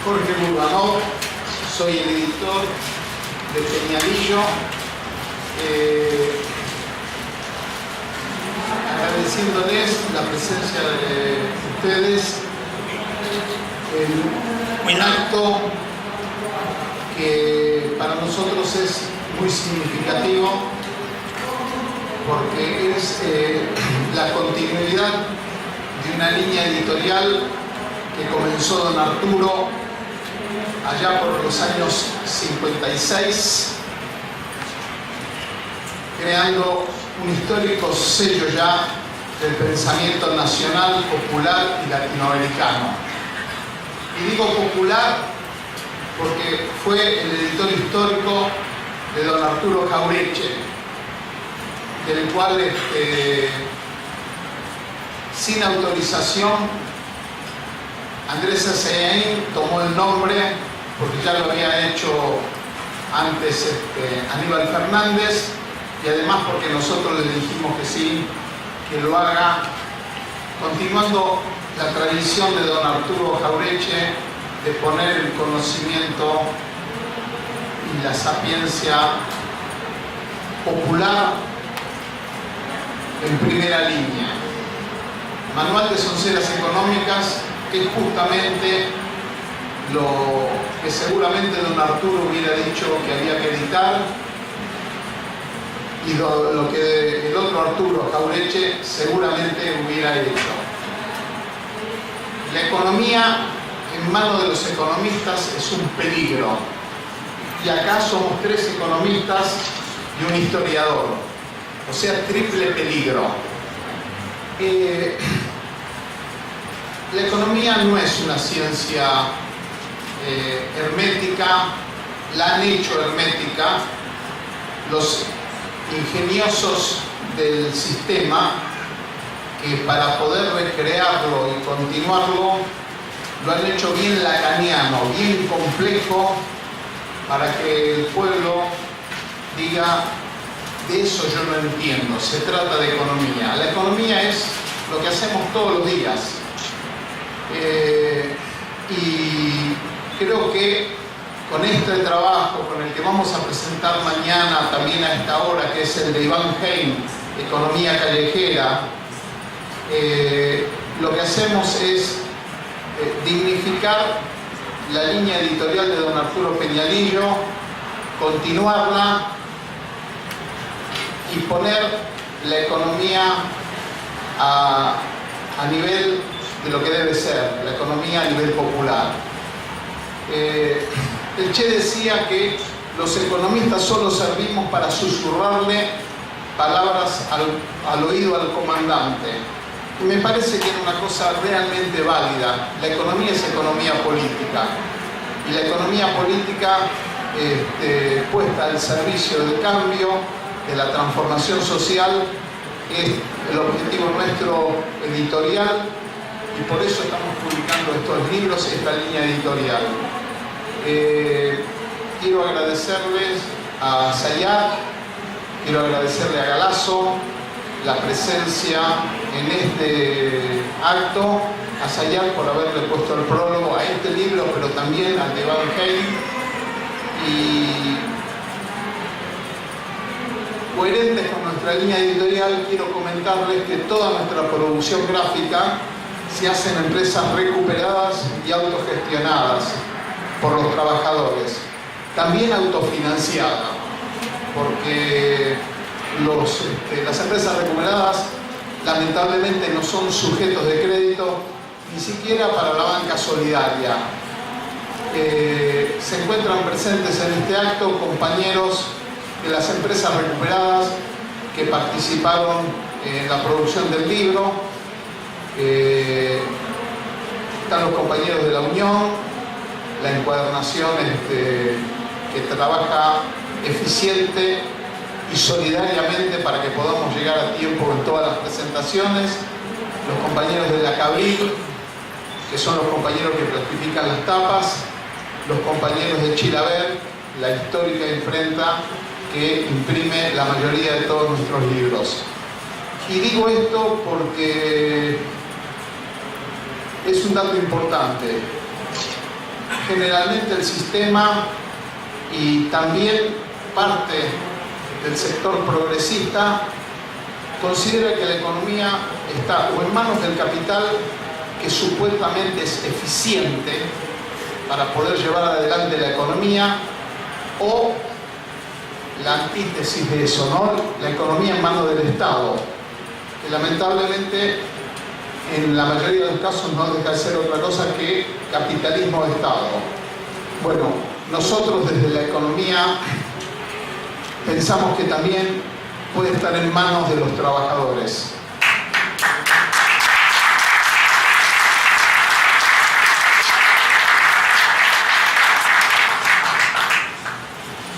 Jorge Burbanov, soy el editor de Peñalillo. Agradeciéndoles la presencia de ustedes en un acto que para nosotros es muy significativo porque es la continuidad de una línea editorial que comenzó don Arturo allá por los años 56, creando un histórico sello ya del pensamiento nacional, popular y latinoamericano. Y digo popular porque fue el editor histórico de don Arturo Jauretche, del cual sin autorización Andrés Aceaín tomó el nombre, porque ya lo había hecho antes Aníbal Fernández, y además porque nosotros le dijimos que sí, que lo haga, continuando la tradición de don Arturo Jauretche de poner el conocimiento y la sapiencia popular en primera línea. Manual de Sonceras Económicas es justamente lo que seguramente don Arturo hubiera dicho que había que editar y lo que el otro Arturo Jauretche seguramente hubiera hecho. La economía en manos de los economistas es un peligro, y acá somos 3 economistas y un historiador, o sea, triple peligro. La economía no es una ciencia hermética, la han hecho hermética los ingeniosos del sistema, que para poder recrearlo y continuarlo lo han hecho bien lacaniano, bien complejo, para que el pueblo diga: de eso yo no entiendo, se trata de economía. La economía es lo que hacemos todos los días. Y creo que con este trabajo, con el que vamos a presentar mañana también a esta hora, que es el de Iván Hein, Economía Callejera, lo que hacemos es dignificar la línea editorial de don Arturo Peñalillo, continuarla y poner la economía a nivel de lo que debe ser, la economía a nivel popular. El Che decía que los economistas solo servimos para susurrarle palabras al oído al comandante. Y me parece que era una cosa realmente válida. La economía es economía política. Y la economía política puesta al servicio del cambio, de la transformación social, es el objetivo nuestro editorial, y por eso estamos publicando estos libros, esta línea editorial. Quiero agradecerles a Sayat, quiero agradecerle a Galazo la presencia en este acto, a Sayat por haberle puesto el prólogo a este libro, pero también al de Van Hein. Y coherentes con nuestra línea editorial, quiero comentarles que toda nuestra producción gráfica se hace en empresas recuperadas y autogestionadas por los trabajadores, también autofinanciada, porque las empresas recuperadas lamentablemente no son sujetos de crédito ni siquiera para la banca solidaria. Se encuentran presentes en este acto compañeros de las empresas recuperadas que participaron en la producción del libro. Están los compañeros de la Unión, la encuadernación que trabaja eficiente y solidariamente para que podamos llegar a tiempo en todas las presentaciones, los compañeros de la Cabril, que son los compañeros que plastifican las tapas, los compañeros de Chilaver, la histórica imprenta que imprime la mayoría de todos nuestros libros. Y digo esto porque es un dato importante. generalmente el sistema y también parte del sector progresista considera que la economía está o en manos del capital, que supuestamente es eficiente para poder llevar adelante la economía, o la antítesis de eso, ¿no? La economía en manos del Estado, que lamentablemente en la mayoría de los casos no deja de ser otra cosa que capitalismo de Estado. Bueno, nosotros desde la economía pensamos que también puede estar en manos de los trabajadores.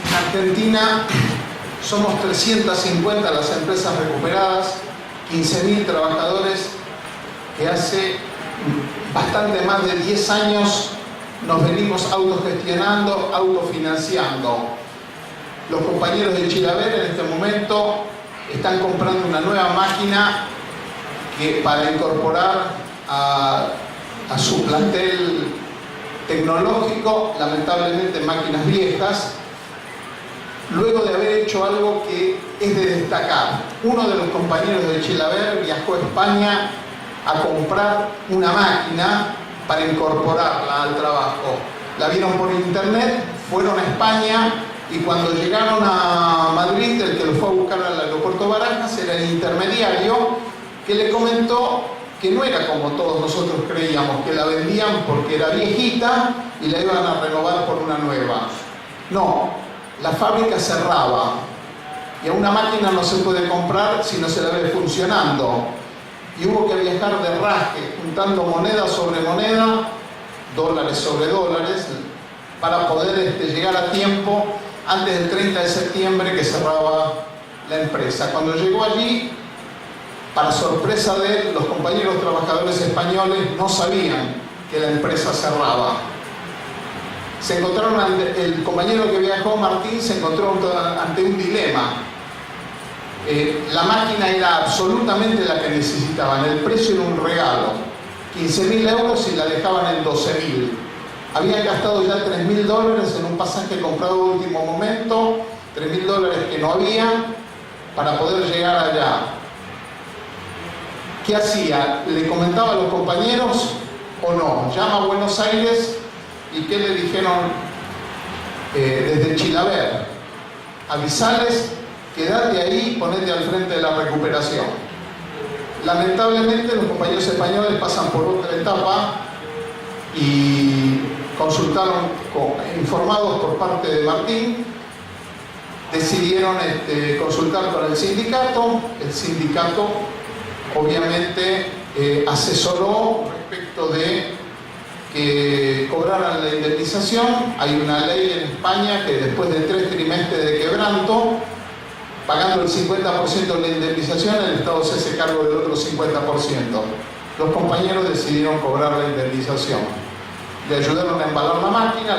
En Argentina somos 350 las empresas recuperadas, 15.000 trabajadores que hace bastante más de 10 años nos venimos autogestionando, autofinanciando. Los compañeros de Chilaver en este momento están comprando una nueva máquina para incorporar a su plantel tecnológico, lamentablemente máquinas viejas, luego de haber hecho algo que es de destacar. Uno de los compañeros de Chilaver viajó a España a comprar una máquina para incorporarla al trabajo. La vieron por internet, fueron a España y cuando llegaron a Madrid, el que lo fue a buscar al aeropuerto Barajas era el intermediario que le comentó que no era como todos nosotros creíamos, que la vendían porque era viejita y la iban a renovar por una nueva. No, la fábrica cerraba y a una máquina no se puede comprar si no se la ve funcionando. Y hubo que viajar de rasque, juntando moneda sobre moneda, dólares sobre dólares, para poder llegar a tiempo antes del 30 de septiembre que cerraba la empresa. Cuando llegó allí, para sorpresa de él, los compañeros trabajadores españoles no sabían que la empresa cerraba. Se encontraron el compañero que viajó, Martín, se encontró ante un dilema. La máquina era absolutamente la que necesitaban, el precio era un regalo, 15.000 euros y la dejaban en 12.000. Habían gastado ya 3.000 dólares en un pasaje comprado de último momento, 3.000 dólares que no había para poder llegar allá. ¿Qué hacía? ¿Le comentaba a los compañeros o no? Llama a Buenos Aires y ¿qué le dijeron desde Chilaver? Avisales, quédate ahí, ponete al frente de la recuperación. Lamentablemente los compañeros españoles pasan por otra etapa y consultaron, informados por parte de Martín, decidieron consultar con el sindicato. El sindicato obviamente asesoró respecto de que cobraran la indemnización. Hay una ley en España que después de 3 trimestres de quebranto, pagando el 50% de la indemnización, el Estado se hace cargo del otro 50%. Los compañeros decidieron cobrar la indemnización. Le ayudaron a embalar la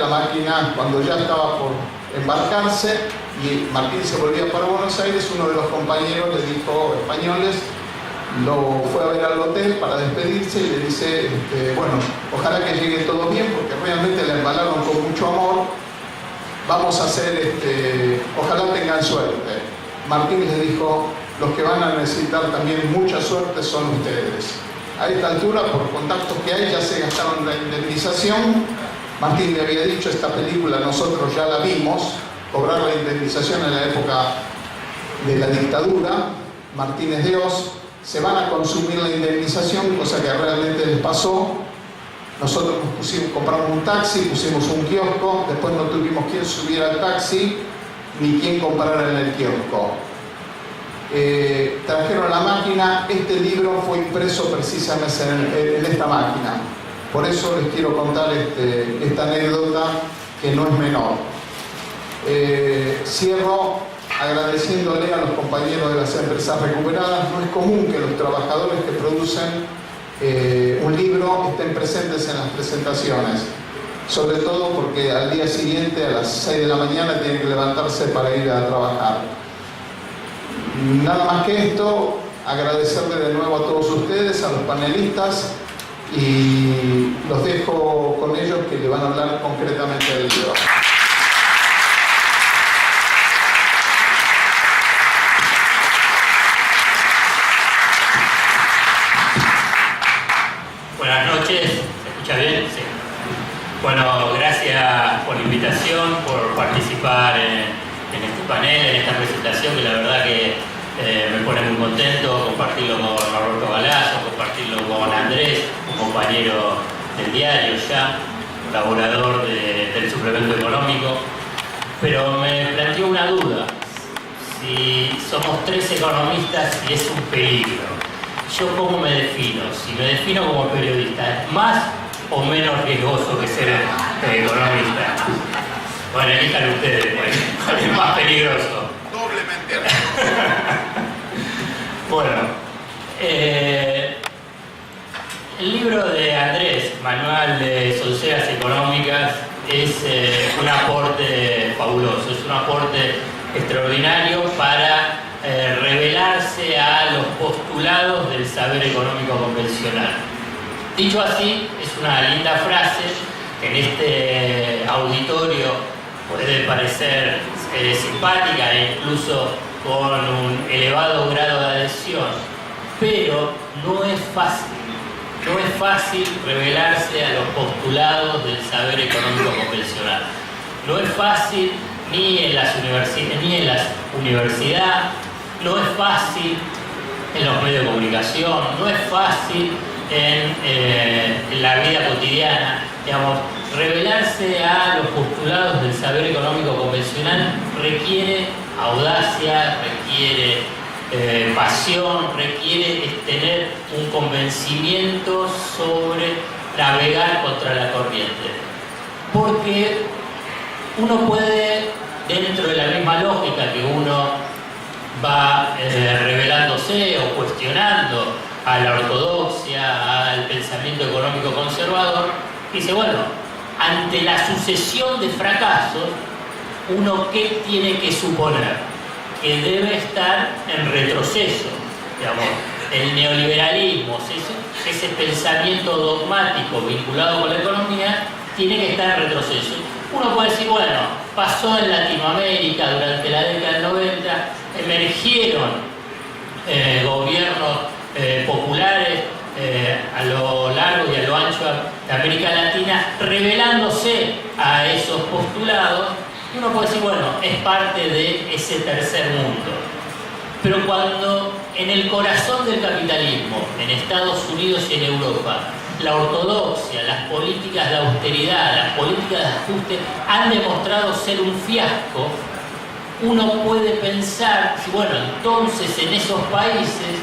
máquina cuando ya estaba por embarcarse y Martín se volvía para Buenos Aires, uno de los compañeros le dijo, españoles, lo fue a ver al hotel para despedirse y le dice, bueno, ojalá que llegue todo bien porque realmente la embalaron con mucho amor, vamos a hacer, ojalá tengan suerte. Martín les dijo, los que van a necesitar también mucha suerte son ustedes. A esta altura, por contactos que hay, ya se gastaron la indemnización. Martín le había dicho, esta película nosotros ya la vimos, cobrar la indemnización en la época de la dictadura, Martínez de Oz, se van a consumir la indemnización, cosa que realmente les pasó. Nosotros compramos un taxi, pusimos un kiosco, después no tuvimos quien subiera al taxi, ni quien comprara en el kiosco. Trajeron la máquina, este libro fue impreso precisamente en esta máquina. Por eso les quiero contar esta anécdota que no es menor. Cierro agradeciéndole a los compañeros de las empresas recuperadas. No es común que los trabajadores que producen un libro estén presentes en las presentaciones, sobre todo porque al día siguiente a las 6 de la mañana tienen que levantarse para ir a trabajar. Nada más que esto, agradecerle de nuevo a todos ustedes, a los panelistas y los dejo con ellos que le van a hablar concretamente del libro. Buenas noches, ¿se escucha bien? Sí. Bueno, gracias por la invitación, por participar en este panel, en esta presentación, que la verdad que me pone muy contento compartirlo con Roberto Galazo, compartirlo con Andrés, un compañero del diario ya, colaborador del suplemento económico. Pero me planteó una duda: si somos 3 economistas y es un peligro, ¿yo cómo me defino? Si me defino como periodista, ¿es más o menos riesgoso que ser economista? Bueno, elijan ustedes, pues, ¿cuál es más peligroso? Doblemente. Bueno, el libro de Andrés, Manual de Sonceras Económicas, es un aporte fabuloso, es un aporte extraordinario para revelarse a los postulados del saber económico convencional. Dicho así, es una linda frase que en este auditorio puede parecer simpática e incluso con un elevado grado de adhesión, pero no es fácil revelarse a los postulados del saber económico convencional. No es fácil ni en las universidades, no es fácil en los medios de comunicación, no es fácil en la vida cotidiana. Digamos, revelarse a los postulados del saber económico convencional requiere audacia, requiere pasión, requiere tener un convencimiento sobre navegar contra la corriente. Porque uno puede, dentro de la misma lógica que uno va revelándose o cuestionando a la ortodoxia, al pensamiento económico conservador, dice, bueno, ante la sucesión de fracasos, ¿uno qué tiene que suponer? Que debe estar en retroceso. Digamos, el neoliberalismo, ese pensamiento dogmático vinculado con la economía, tiene que estar en retroceso. Uno puede decir, bueno, pasó en Latinoamérica durante la década del 90, emergieron gobiernos populares a lo largo y a lo ancho de América Latina, revelándose a esos postulados. Uno puede decir, bueno, es parte de ese tercer mundo. Pero cuando en el corazón del capitalismo, en Estados Unidos y en Europa, la ortodoxia, las políticas de austeridad, las políticas de ajuste han demostrado ser un fiasco, uno puede pensar, bueno, entonces en esos países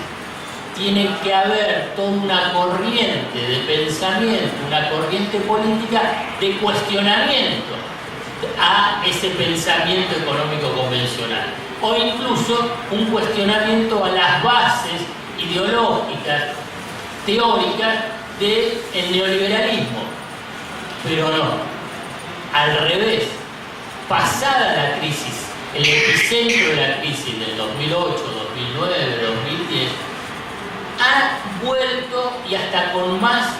tiene que haber toda una corriente de pensamiento, una corriente política de cuestionamiento a ese pensamiento económico convencional, o incluso un cuestionamiento a las bases ideológicas, teóricas del neoliberalismo. Pero no, al revés, pasada la crisis, el epicentro de la crisis del 2008, 2009, 2010, ha vuelto y hasta con más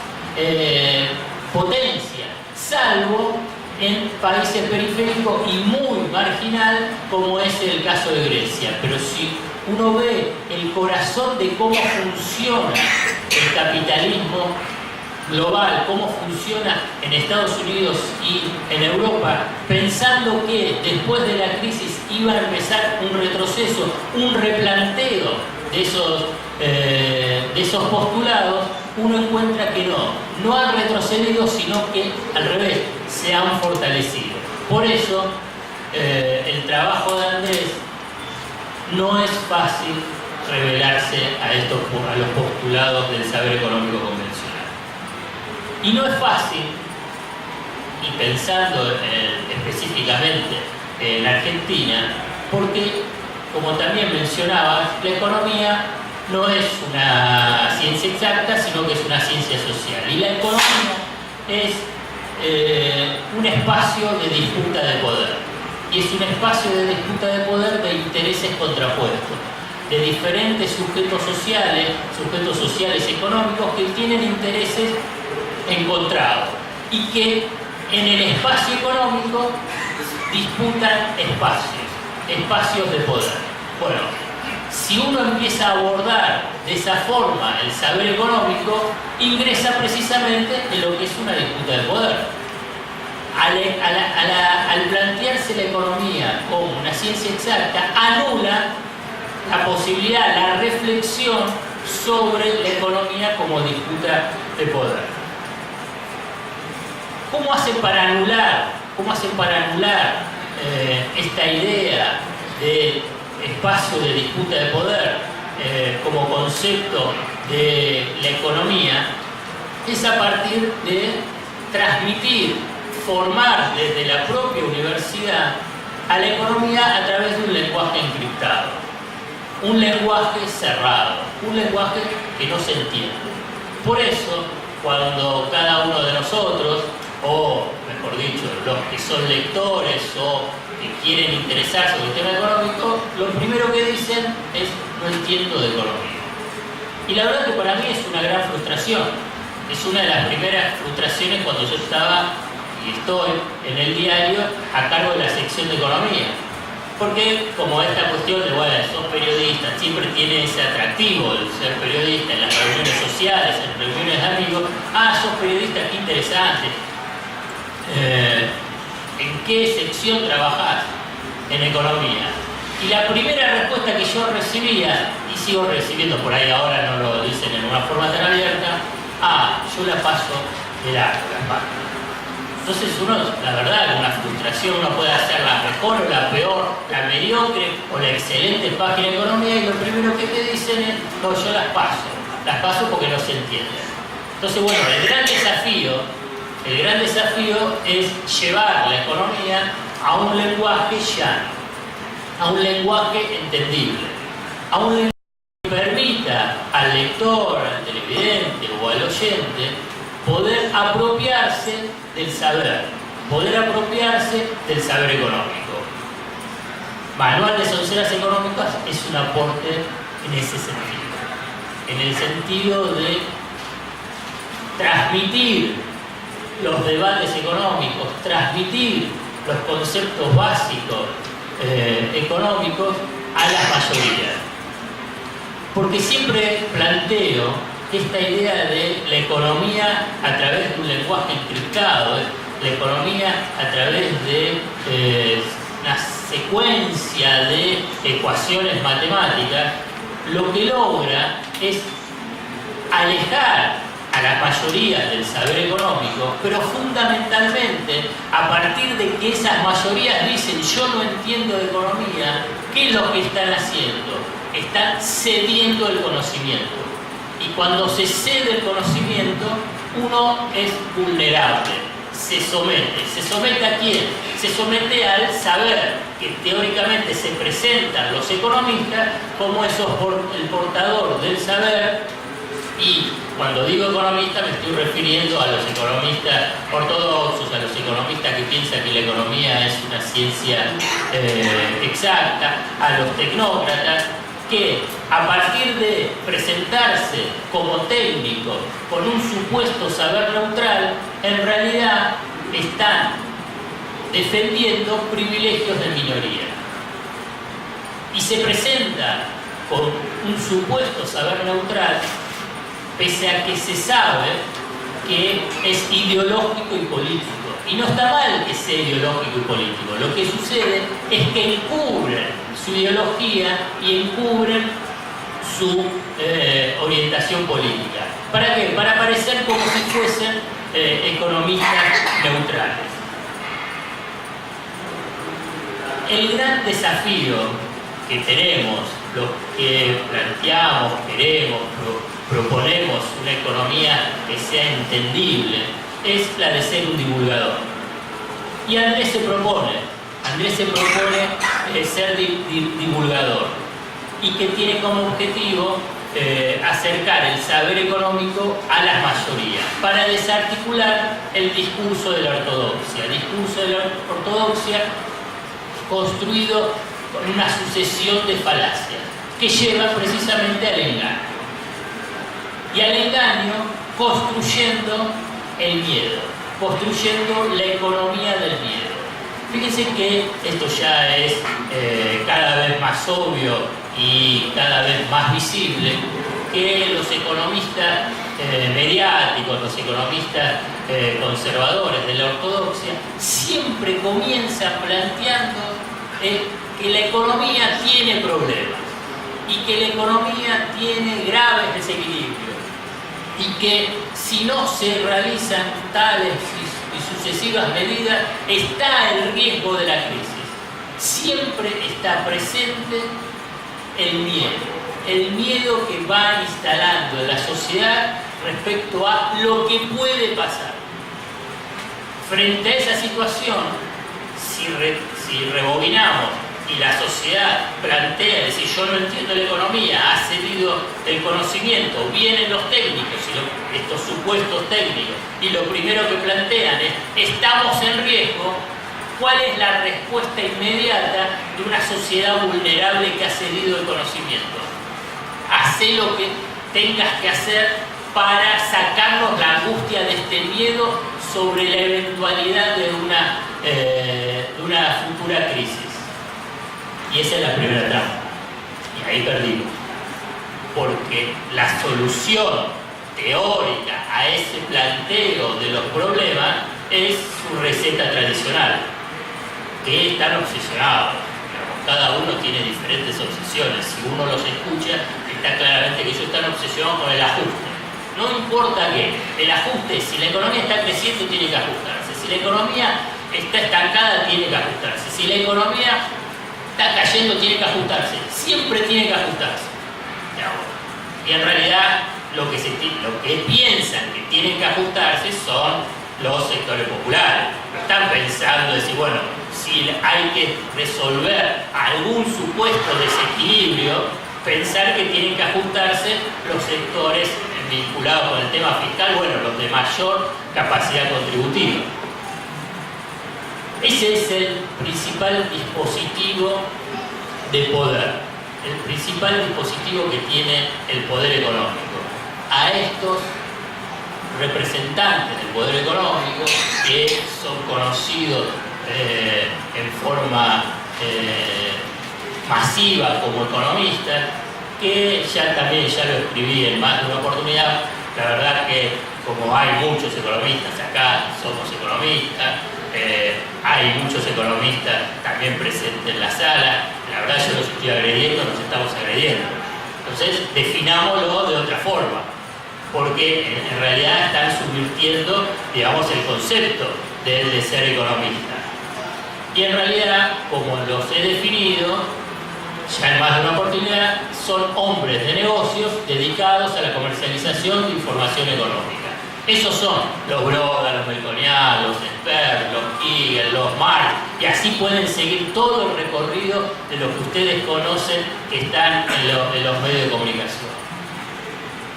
potencia, salvo en países periféricos y muy marginal, como es el caso de Grecia. Pero si uno ve el corazón de cómo funciona el capitalismo global, cómo funciona en Estados Unidos y en Europa, pensando que después de la crisis iba a empezar un retroceso, un replanteo de esos postulados, uno encuentra que no han retrocedido, sino que al revés, se han fortalecido. Por eso el trabajo de Andrés no es fácil revelarse a los postulados del saber económico convencional. Y no es fácil, y pensando específicamente en Argentina, porque, como también mencionaba, la economía no es una ciencia exacta, sino que es una ciencia social. Y la economía es un espacio de disputa de poder. Y es un espacio de disputa de poder de intereses contrapuestos, de diferentes sujetos sociales económicos que tienen intereses encontrado y que en el espacio económico disputan espacios de poder. Bueno, si uno empieza a abordar de esa forma el saber económico, ingresa precisamente en lo que es una disputa de poder. Al plantearse la economía como una ciencia exacta, anula la posibilidad, la reflexión sobre la economía como disputa de poder. ¿Cómo hacen para anular esta idea de espacio de disputa de poder como concepto de la economía? Es a partir de transmitir, formar desde la propia universidad a la economía a través de un lenguaje encriptado, un lenguaje cerrado, un lenguaje que no se entiende. Por eso, cuando cada uno de nosotros, o mejor dicho, los que son lectores o que quieren interesarse por el tema económico, lo primero que dicen es: no entiendo de economía. Y la verdad que para mí es una gran frustración. Es una de las primeras frustraciones cuando yo estaba y estoy en el diario a cargo de la sección de economía. Porque como esta cuestión de, bueno, sos periodista, siempre tiene ese atractivo el ser periodista en las reuniones sociales, en reuniones de amigos. Sos periodista, qué interesante. ¿En qué sección trabajás? En economía. Y la primera respuesta que yo recibía, y sigo recibiendo por ahí ahora, no lo dicen en una forma tan abierta: yo la paso de largo, la página. Entonces uno, la verdad, con una frustración, uno puede hacer la mejor o la peor, la mediocre o la excelente página de economía, y lo primero que te dicen es: no, yo las paso porque no se entienden. Entonces, bueno, el gran desafío es llevar la economía a un lenguaje llano, a un lenguaje entendible, a un lenguaje que permita al lector, al televidente o al oyente poder apropiarse del saber, económico. Manual de Sonceras Económicas es un aporte en ese sentido, en el sentido de transmitir los debates económicos, transmitir los conceptos básicos económicos a las mayorías. Porque siempre planteo esta idea de la economía a través de un lenguaje encriptado, la economía a través de una secuencia de ecuaciones matemáticas, lo que logra es alejar a las mayorías del saber económico, pero fundamentalmente a partir de que esas mayorías dicen: yo no entiendo de economía, ¿qué es lo que están haciendo? Están cediendo el conocimiento. Y cuando se cede el conocimiento, uno es vulnerable, se somete. ¿Se somete a quién? Se somete al saber, que teóricamente se presentan los economistas como el portador del saber. Y cuando digo economista me estoy refiriendo a los economistas ortodoxos, a los economistas que piensan que la economía es una ciencia exacta, a los tecnócratas que a partir de presentarse como técnicos con un supuesto saber neutral, en realidad están defendiendo privilegios de minoría. Y se presenta con un supuesto saber neutral, pese a que se sabe que es ideológico y político. Y no está mal que sea ideológico y político. Lo que sucede es que encubren su ideología y encubren su orientación política. ¿Para qué? Para parecer como si fuesen economistas neutrales. El gran desafío que tenemos, los que planteamos, queremos, proponemos una economía que sea entendible, es la de ser un divulgador. Y Andrés se propone ser divulgador, y que tiene como objetivo acercar el saber económico a las mayorías, para desarticular el discurso de la ortodoxia, construido con una sucesión de falacias que llevan precisamente al engaño. Y al engaño construyendo el miedo, construyendo la economía del miedo. Fíjense que esto ya es cada vez más obvio y cada vez más visible, que los economistas mediáticos, los economistas conservadores de la ortodoxia, siempre comienzan planteando que la economía tiene problemas y que la economía tiene graves desequilibrios y que si no se realizan tales y sucesivas medidas, está el riesgo de la crisis. Siempre está presente el miedo que va instalando en la sociedad respecto a lo que puede pasar. Frente a esa situación, si rebobinamos y la sociedad plantea, decir, yo no entiendo la economía, ha cedido el conocimiento, vienen los técnicos, estos supuestos técnicos, y lo primero que plantean es, estamos en riesgo. ¿Cuál es la respuesta inmediata de una sociedad vulnerable que ha cedido el conocimiento? Hacé lo que tengas que hacer para sacarnos la angustia de este miedo sobre la eventualidad de una futura crisis. Y esa es la primera trampa. Y ahí perdimos. Porque la solución teórica a ese planteo de los problemas es su receta tradicional, que están obsesionados. Cada uno tiene diferentes obsesiones. Si uno los escucha, está claramente que ellos están obsesionados con el ajuste. No importa qué, el ajuste, si la economía está creciendo, tiene que ajustarse. Si la economía está estancada, tiene que ajustarse. Si la economía está cayendo, tiene que ajustarse. Siempre tiene que ajustarse. Y en realidad, lo que piensan que tienen que ajustarse son los sectores populares. No están pensando decir, bueno, si hay que resolver algún supuesto desequilibrio, pensar que tienen que ajustarse los sectores vinculados con el tema fiscal, bueno, los de mayor capacidad contributiva. Ese es el principal dispositivo de poder, el principal dispositivo que tiene el poder económico. A estos representantes del poder económico, que son conocidos en forma masiva como economistas, que ya lo escribí en más de una oportunidad. La verdad que como hay muchos economistas acá, somos economistas, hay muchos economistas también presentes en la sala, la verdad yo los estoy agrediendo, nos estamos agrediendo. Entonces definámoslo de otra forma, porque en realidad están subvirtiendo, digamos, el concepto de ser economista. Y en realidad, como los he definido, ya en más de una oportunidad, son hombres de negocios dedicados a la comercialización de información económica. Esos son los Broda, los Melconian, los Expert, los Kigel, los Marx, y así pueden seguir todo el recorrido de lo que ustedes conocen que están en los medios de comunicación.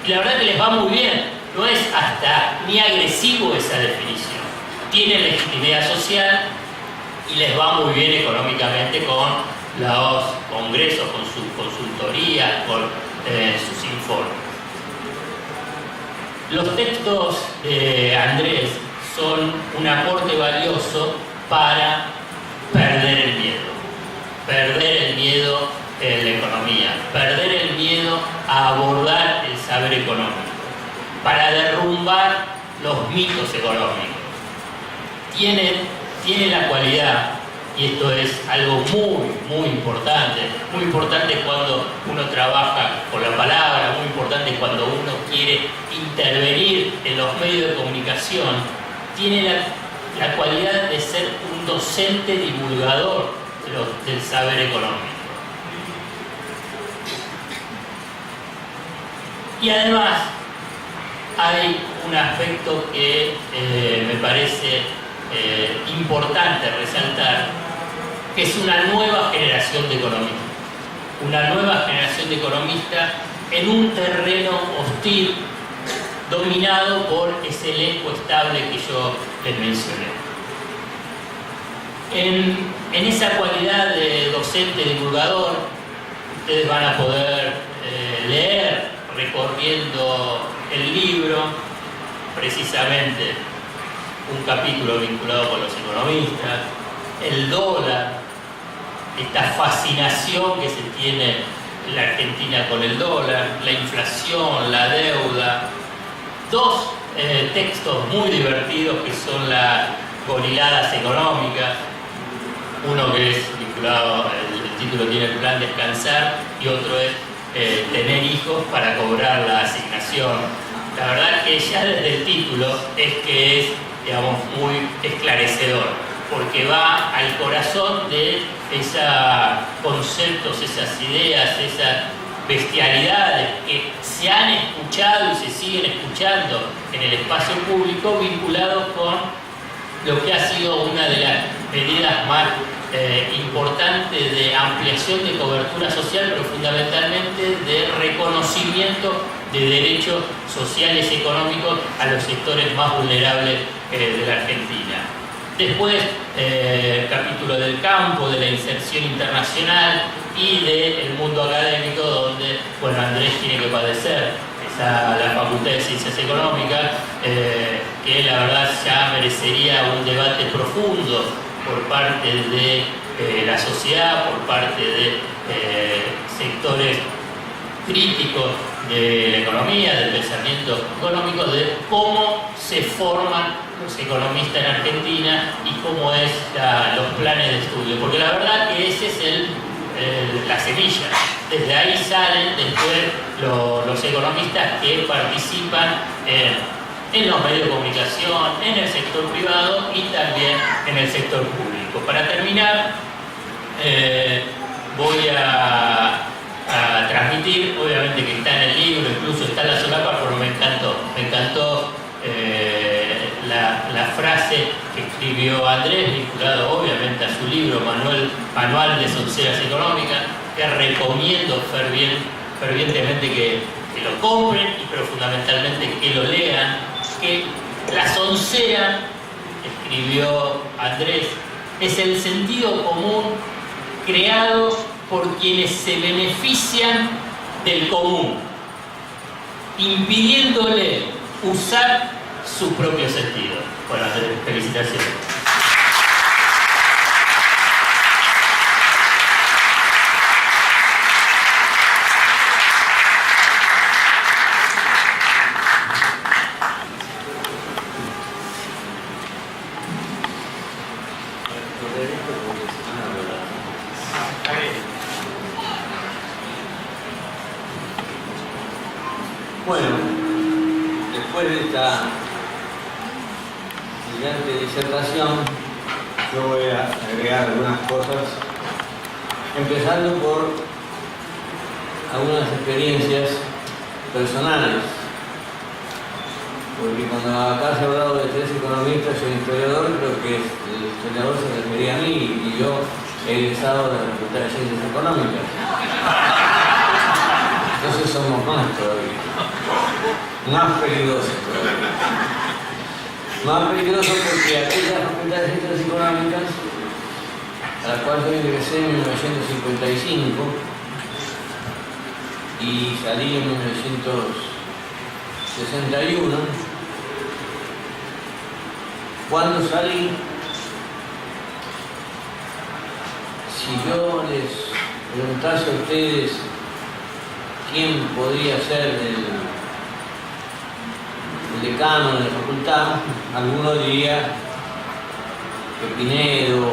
Y la verdad que les va muy bien, no es hasta ni agresivo esa definición. Tienen legitimidad social y les va muy bien económicamente con los congresos, con sus consultorías, con sus informes. Los textos de Andrés son un aporte valioso para perder el miedo en la economía, perder el miedo a abordar el saber económico, para derrumbar los mitos económicos. Tiene la cualidad, y esto es algo muy importante cuando uno trabaja con la palabra, muy importante cuando uno quiere intervenir en los medios de comunicación, tiene la cualidad de ser un docente divulgador del saber económico. Y además hay un aspecto que me parece importante resaltar, que es una nueva generación de economistas. Una nueva generación de economistas en un terreno hostil dominado por ese elenco estable que yo les mencioné. En esa cualidad de docente divulgador, ustedes van a poder leer recorriendo el libro precisamente un capítulo vinculado con los economistas, el dólar, esta fascinación que se tiene en la Argentina con el dólar, la inflación, la deuda. Dos textos muy divertidos que son las goriladas económicas, uno que es vinculado, el título tiene el plan descansar, y otro es tener hijos para cobrar la asignación. La verdad que ya desde el título es que es, digamos, muy esclarecedor, porque va al corazón de esos conceptos, esas ideas, esas bestialidades que se han escuchado y se siguen escuchando en el espacio público, vinculados con lo que ha sido una de las medidas más importantes de ampliación de cobertura social, pero fundamentalmente de reconocimiento de derechos sociales y económicos a los sectores más vulnerables de la Argentina. Después, capítulo del campo, de la inserción internacional y del mundo académico, donde, bueno, Andrés tiene que padecer la Facultad de Ciencias Económicas, que la verdad ya merecería un debate profundo por parte de la sociedad, por parte de sectores críticos de la economía, del pensamiento económico, de cómo se forman los economistas en Argentina y cómo es los planes de estudio, porque la verdad que ese es la semilla. Desde ahí salen después los economistas que participan en los medios de comunicación, en el sector privado y también en el sector público. Para terminar, voy a transmitir, obviamente que está en el libro, incluso está en la solapa, pero me encantó la frase que escribió Andrés, vinculado obviamente a su libro Manual de Sonceras Económicas, que recomiendo fervientemente que lo compren, pero fundamentalmente que lo lean, que la soncera, escribió Andrés, es el sentido común creado por quienes se benefician del común, impidiéndole usar su propio sentido. Bueno, Andrés, felicitaciones. Bueno, después de esta brillante disertación, yo voy a agregar algunas cosas, empezando por algunas experiencias personales, porque cuando acá se ha hablado de tres economistas, soy historiador, creo que el historiador se refería a mí y yo he egresado de la Facultad de Ciencias Económicas. Entonces somos más todavía. Más peligrosos todavía. Más peligrosos porque aquella Facultad de Ciencias Económicas, a la cual yo ingresé en 1955 y salí en 1961, cuando salí, si yo les preguntase a ustedes quién podría ser el decano de la facultad, alguno diría que Pinedo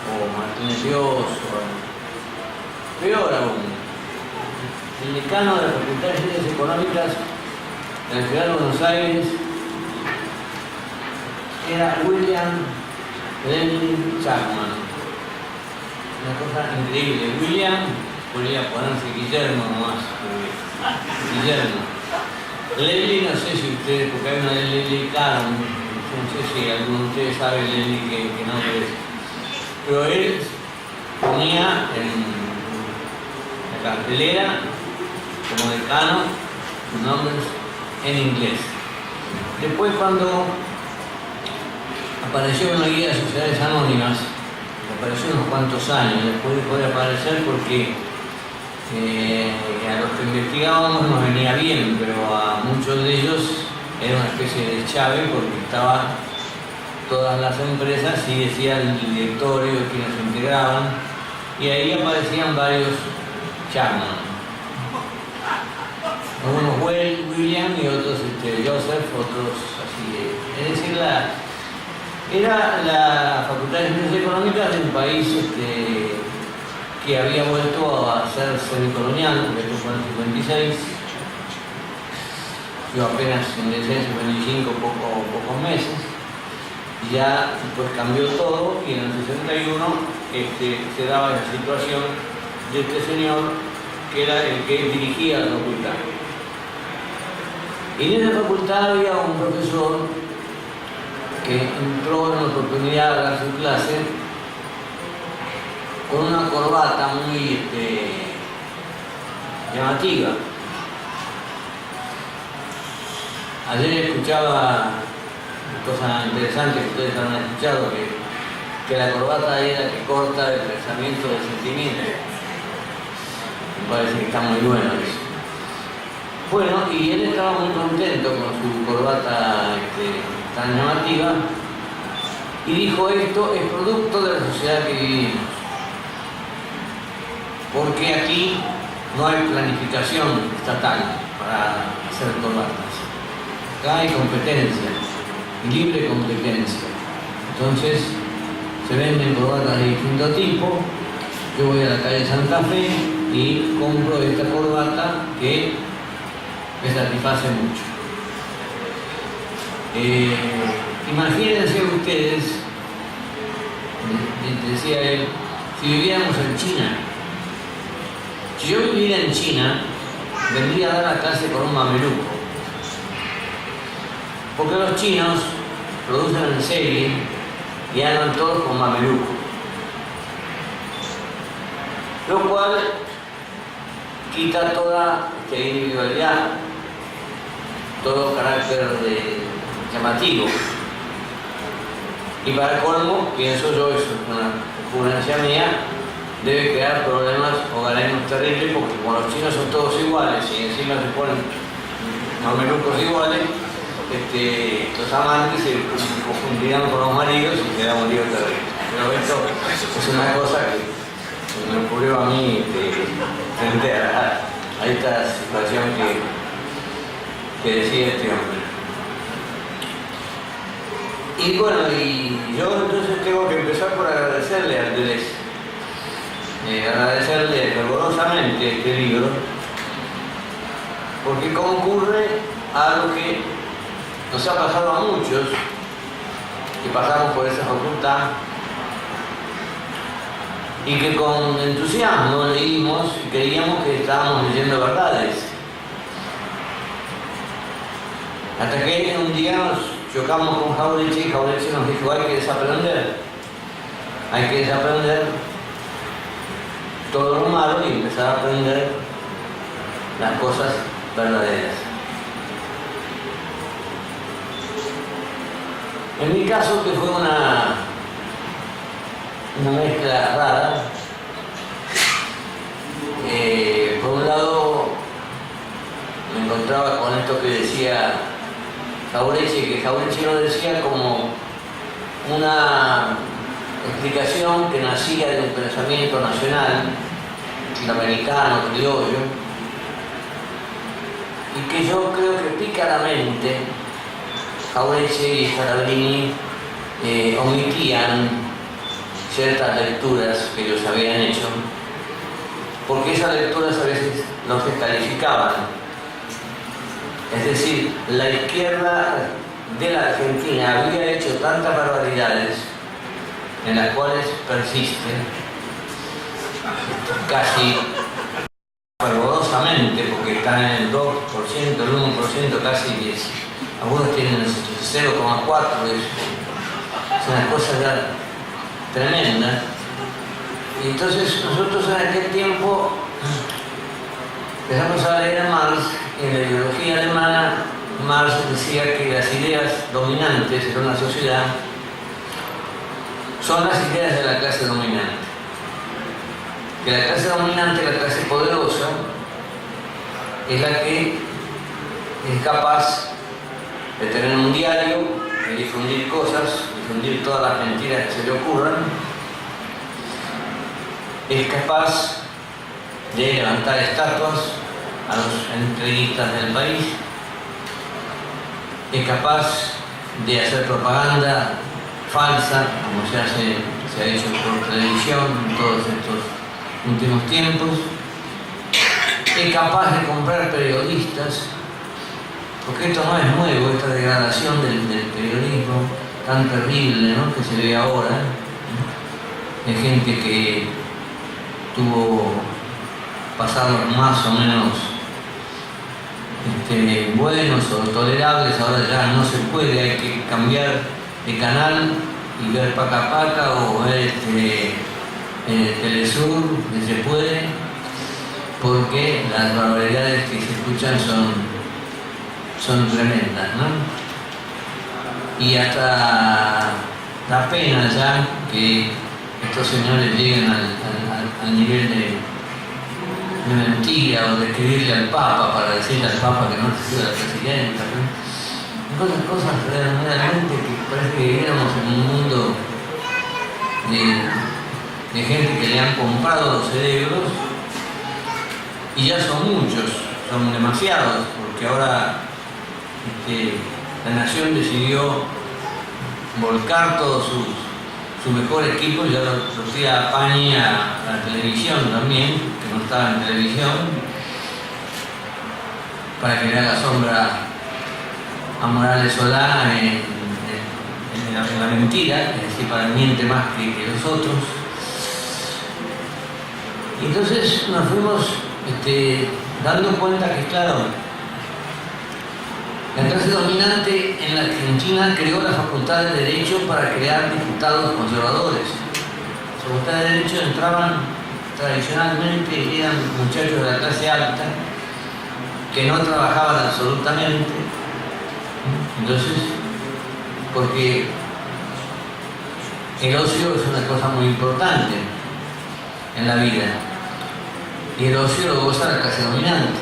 o Martínez Dios, o peor aún, el decano de la Facultad de Ciencias Económicas de la Ciudad de Buenos Aires era William Lenin Chapman. Una cosa increíble. William podría ponerse Guillermo nomás. Guillermo. Leslie, no sé si ustedes, porque hay una de Leslie Caron, no sé si alguno de ustedes sabe Leslie que no es. Pero él ponía en la cartelera como decano nombres en inglés. Después, cuando apareció en la guía de sociedades anónimas, apareció unos cuantos años, después de poder aparecer porque a los que investigábamos nos venía bien, pero a muchos de ellos era una especie de llave porque estaba todas las empresas y decía el directorio, quienes se integraban, y ahí aparecían varios Chapman. Algunos William y otros Joseph, otros así. Es decir, era la Facultad de Ciencias Económicas de un país que había vuelto a ser semicolonial, que esto fue en el 56. Yo apenas ingresé en 55, pocos meses. Y ya pues cambió todo y en el 61 se daba la situación de este señor que era el que dirigía la facultad. Y en esa facultad había un profesor que entró en la oportunidad de dar su clase con una corbata muy llamativa. Ayer escuchaba cosas interesantes que ustedes habrán escuchado, que la corbata es la que corta el pensamiento del sentimiento. Me parece que está muy bueno eso. Bueno, y él estaba muy contento con su corbata tan llamativa y dijo: esto es producto de la sociedad que vivimos, porque aquí no hay planificación estatal para hacer corbatas. Acá hay competencia, libre competencia. Entonces se venden corbatas de distinto tipo. Yo voy a la calle Santa Fe y compro esta corbata que me satisface mucho. Imagínense ustedes, decía él, si viviéramos en China. Si yo viviera en China, vendría a dar la clase con un mameluco. Porque los chinos producen en serie y andan todos con mameluco. Lo cual quita toda individualidad, todo carácter llamativo. Y para colmo, pienso yo, eso es una ocurrencia mía, debe crear problemas hogareños terribles, porque como los chinos son todos iguales y encima se ponen mamelucos iguales, los amantes se confundirán con los maridos y queda un lío terrible. Pero esto es una cosa que me ocurrió a mí frente a esta situación que decía este hombre. Y bueno, y yo entonces tengo que empezar por agradecerle a Deleuze, agradecerle fervorosamente este libro, porque concurre a algo que nos ha pasado a muchos que pasamos por esa facultad y que con entusiasmo leímos y creíamos que estábamos leyendo verdades. Hasta que un día nos chocamos con Jauretche y Jauretche nos dijo: hay que desaprender todo lo malo y empezar a aprender las cosas verdaderas. En mi caso, que fue una mezcla rara, por un lado me encontraba con esto que decía Jauretche, que Jauretche lo decía como una explicación que nacía de un pensamiento nacional, americano, criollo, y que yo creo que pícaramente Jauretche y Scalabrini omitían ciertas lecturas que ellos habían hecho, porque esas lecturas a veces los descalificaban. Es decir, la izquierda de la Argentina había hecho tantas barbaridades en las cuales persiste casi fervorosamente, porque están en el 2%, el 1%, casi 10%. Algunos tienen 0,4%, es una cosa ya tremenda. Y entonces nosotros en aquel tiempo empezamos a leer a Marx. En la ideología alemana, Marx decía que las ideas dominantes en una sociedad son las ideas de la clase dominante. Que la clase dominante, la clase poderosa, es la que es capaz de tener un diario, de difundir cosas, difundir todas las mentiras que se le ocurran. Es capaz de levantar estatuas a los entreguistas del país. Es capaz de hacer propaganda falsa, como se ha hecho por televisión en todos estos últimos tiempos. Es capaz de comprar periodistas, porque esto no es nuevo, esta degradación del periodismo tan terrible, ¿no?, que se ve ahora, de gente que tuvo pasados más o menos buenos o tolerables, ahora ya no se puede, hay que cambiar de canal y ver Paca Paca o ver Telesur, que se puede, porque las barbaridades que se escuchan son tremendas, ¿no? Y hasta da pena ya que estos señores lleguen al nivel de mentira o de escribirle al Papa para decirle al Papa que no recibe a la presidenta, ¿no? Cosas realmente que parece que viviéramos en un mundo de gente que le han comprado los cerebros, y ya son muchos, son demasiados, porque ahora la nación decidió volcar todo su mejor equipo, ya lo hacía apañe a la televisión también, que no estaba en televisión, para que le haga sombra a Morales Solá en la mentira, es decir, para miente más que los otros. Y entonces nos fuimos dando cuenta que, claro, la clase dominante en la Argentina creó la Facultad de Derecho para crear diputados conservadores. La Facultad de Derecho entraban tradicionalmente, eran muchachos de la clase alta que no trabajaban absolutamente. Entonces, porque el ocio es una cosa muy importante en la vida, y el ocio lo goza la clase dominante.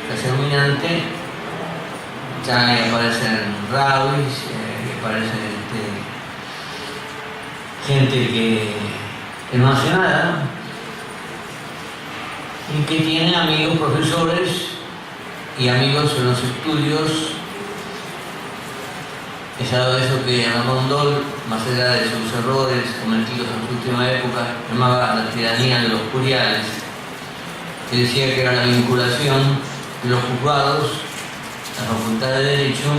La clase dominante, ya ahí aparecen rabis, aparecen gente que no hace nada y que tiene amigos profesores y amigos en los estudios. Es algo de eso que Ramón Dol, más allá de sus errores cometidos en su última época, llamaba la tiranía de los curiales, que decía que era la vinculación de los juzgados, la Facultad de Derecho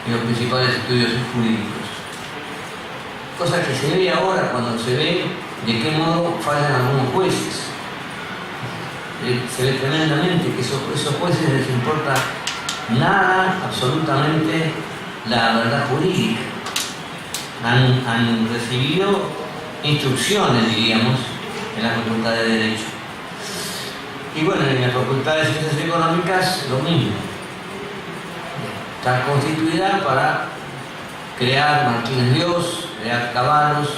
y los principales estudios jurídicos. Cosa que se ve ahora cuando se ve de qué modo fallan algunos jueces. Se ve tremendamente que esos jueces les importa nada, absolutamente, la verdad jurídica. Han recibido instrucciones, diríamos, en la Facultad de Derecho. Y bueno, en la Facultad de Ciencias Económicas lo mismo. Está constituida para crear Martínez Dios, crear Caballos,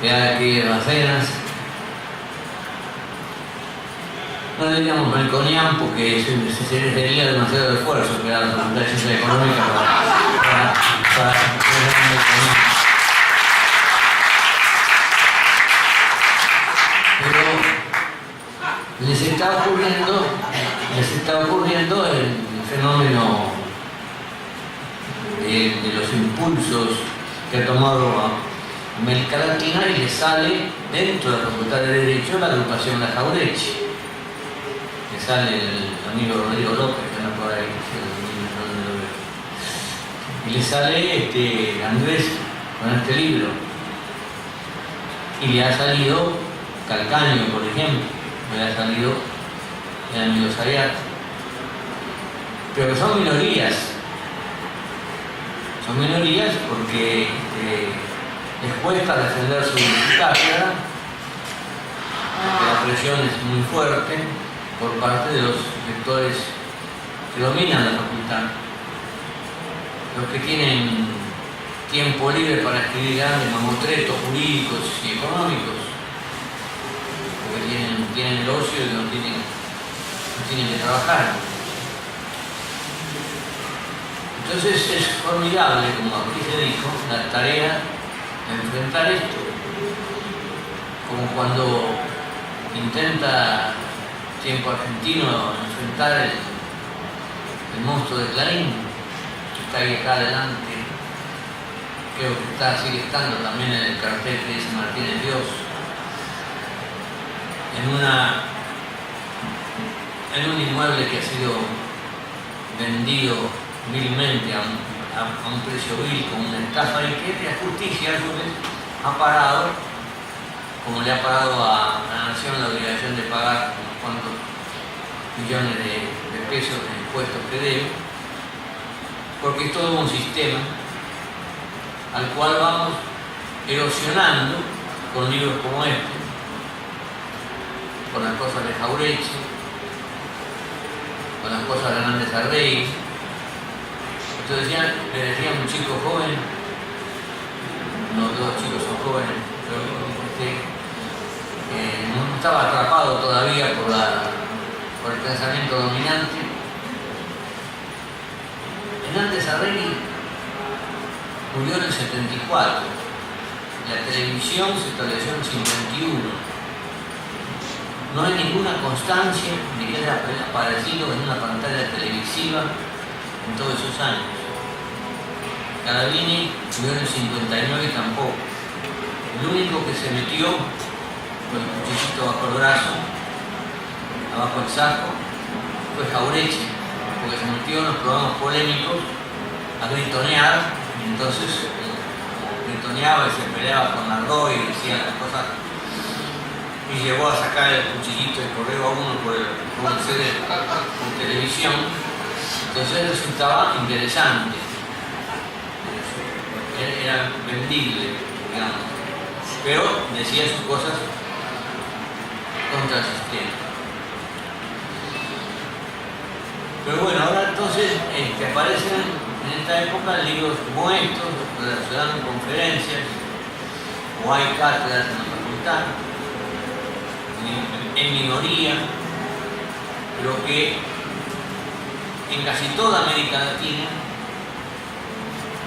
crear Bacenas. No diríamos Melconian porque se sería demasiado esfuerzo crear la Facultad de Ciencias Económicas para Melconian. Pero les está ocurriendo el fenómeno de los impulsos que ha tomado América Latina, y le sale dentro de la Facultad de Derecho la agrupación La Jaureche. Le sale el amigo Rodrigo López, que anda por ahí, y le sale Andrés con este libro, y le ha salido Calcaño, por ejemplo, le ha salido el amigo Sayat, pero que son minorías. Son minorías porque les cuesta defender su cátedra, porque la presión es muy fuerte por parte de los lectores que dominan la facultad. Los que tienen tiempo libre para escribir grandes mamotretos jurídicos y económicos, porque tienen el ocio y no tienen que trabajar. Entonces es formidable, como aquí se dijo, la tarea de enfrentar esto, como cuando intenta Tiempo Argentino enfrentar el monstruo de Clarín, que está ahí acá adelante, creo que sigue estando también en el cartel que dice Martínez Dios, en un inmueble que ha sido vendido vilmente a un precio vil, como una estafa, y que la justicia a su vez ha parado, como le ha parado a la nación la obligación de pagar unos cuantos millones de pesos de impuestos que debe, porque es todo un sistema al cual vamos erosionando con libros como este, con las cosas de Jauretche, con las cosas de Hernández Arrey. Entonces le decía a un chico joven, no todos los chicos son jóvenes, pero no estaba atrapado todavía por el pensamiento dominante. Hernández Arrey murió en el 74, la televisión se estableció en el 51. No hay ninguna constancia de que haya aparecido en una pantalla televisiva en todos esos años. Carabini murió en el 59 tampoco. El único que se metió con el cuchillito bajo el brazo, abajo el saco, fue Jauretche, porque se metió en los programas polémicos a gritonear, y entonces gritoneaba y se peleaba con Lardoy y decía las cosas, y llegó a sacar el cuchillito y corrió a uno por el CD en televisión. Entonces resultaba interesante, era vendible, digamos, pero decía sus cosas contra el sistema. Pero bueno, ahora entonces aparecen en esta época libros como estos, se dan conferencias, o hay cátedras en la facultad, en minoría, pero que en casi toda América Latina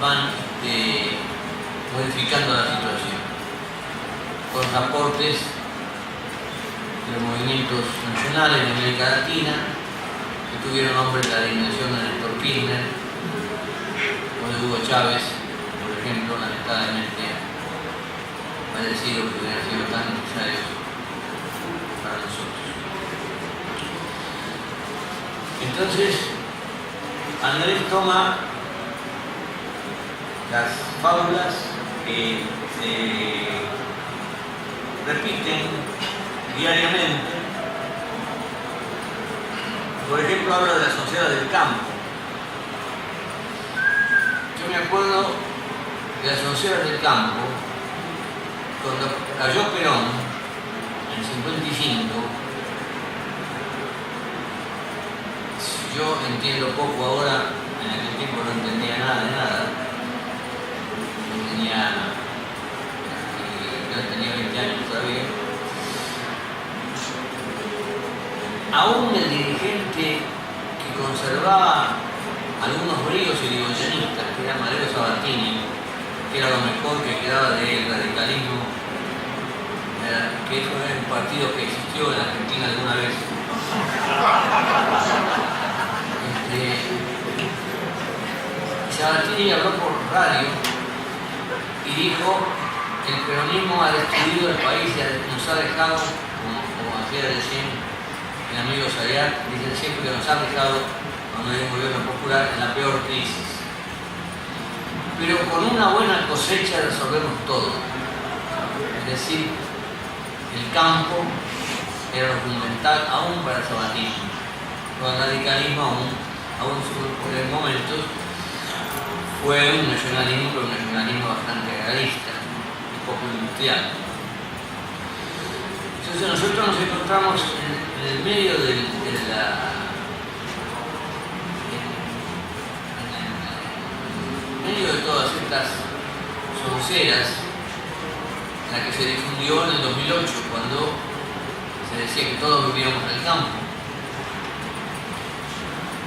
van modificando la situación, con los aportes de los movimientos nacionales de América Latina, que tuvieron nombre de la dimensión de Néstor Kirchner o de Hugo Chávez, por ejemplo, lamentablemente fallecido, que hubieran sido tan necesarios para nosotros. Entonces, Andrés toma las fábulas que se repiten diariamente. Por ejemplo, habla de las onceras del campo. Yo me acuerdo de las onceras del campo cuando cayó Perón en el 55. Yo entiendo poco ahora, en aquel tiempo no entendía nada de nada. Yo tenía 20 años todavía. Aún el dirigente que conservaba algunos bríos irigoyenistas, que era Madero Sabatini, que era lo mejor que quedaba del radicalismo, que eso era un partido que existió en Argentina alguna vez. Sabatini habló por radio y dijo: el peronismo ha destruido el país y nos ha dejado, como hacía decir el amigo Sayat, dice siempre que nos ha dejado, cuando hay un gobierno popular, en la peor crisis. Pero con una buena cosecha resolvemos todo. Es decir, el campo era lo fundamental aún para Sabatini. Con el radicalismo aún por el momento fue un nacionalismo, pero un nacionalismo bastante agrarista y poco industrial. Entonces nosotros nos encontramos en el medio de todas estas sonceras, la que se difundió en el 2008, cuando se decía que todos vivíamos en el campo.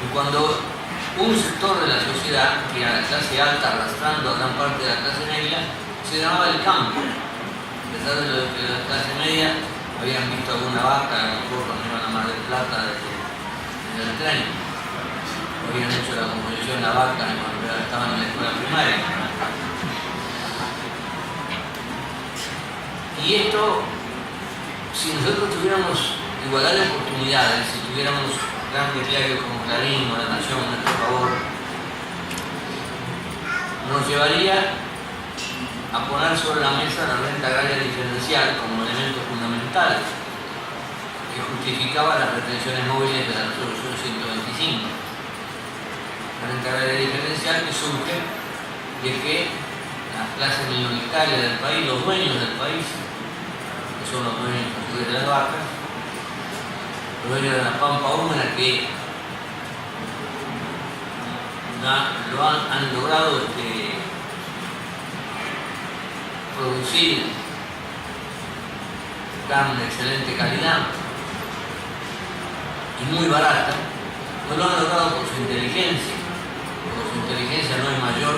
Y cuando un sector de la sociedad, que era la clase alta arrastrando a gran parte de la clase media, se llamaba el campo. A pesar de que la clase media habían visto alguna vaca, a lo mejor cuando iban a Mar del Plata desde el tren, habían hecho la composición de la vaca cuando estaban en la escuela primaria. Y esto, si nosotros tuviéramos igualdad de oportunidades, si tuviéramos grandes diarios como Clarín o La Nación, Nuestro Favor, nos llevaría a poner sobre la mesa la renta agraria diferencial como elemento fundamental que justificaba las retenciones móviles de la resolución 125. La renta agraria diferencial que surge de que las clases minoritarias del país, los dueños del país, que son los dueños de las vacas, los dueños de la pampa húmeda, que han logrado producir carne de excelente calidad y muy barata, no lo han logrado por su inteligencia, porque su inteligencia no es mayor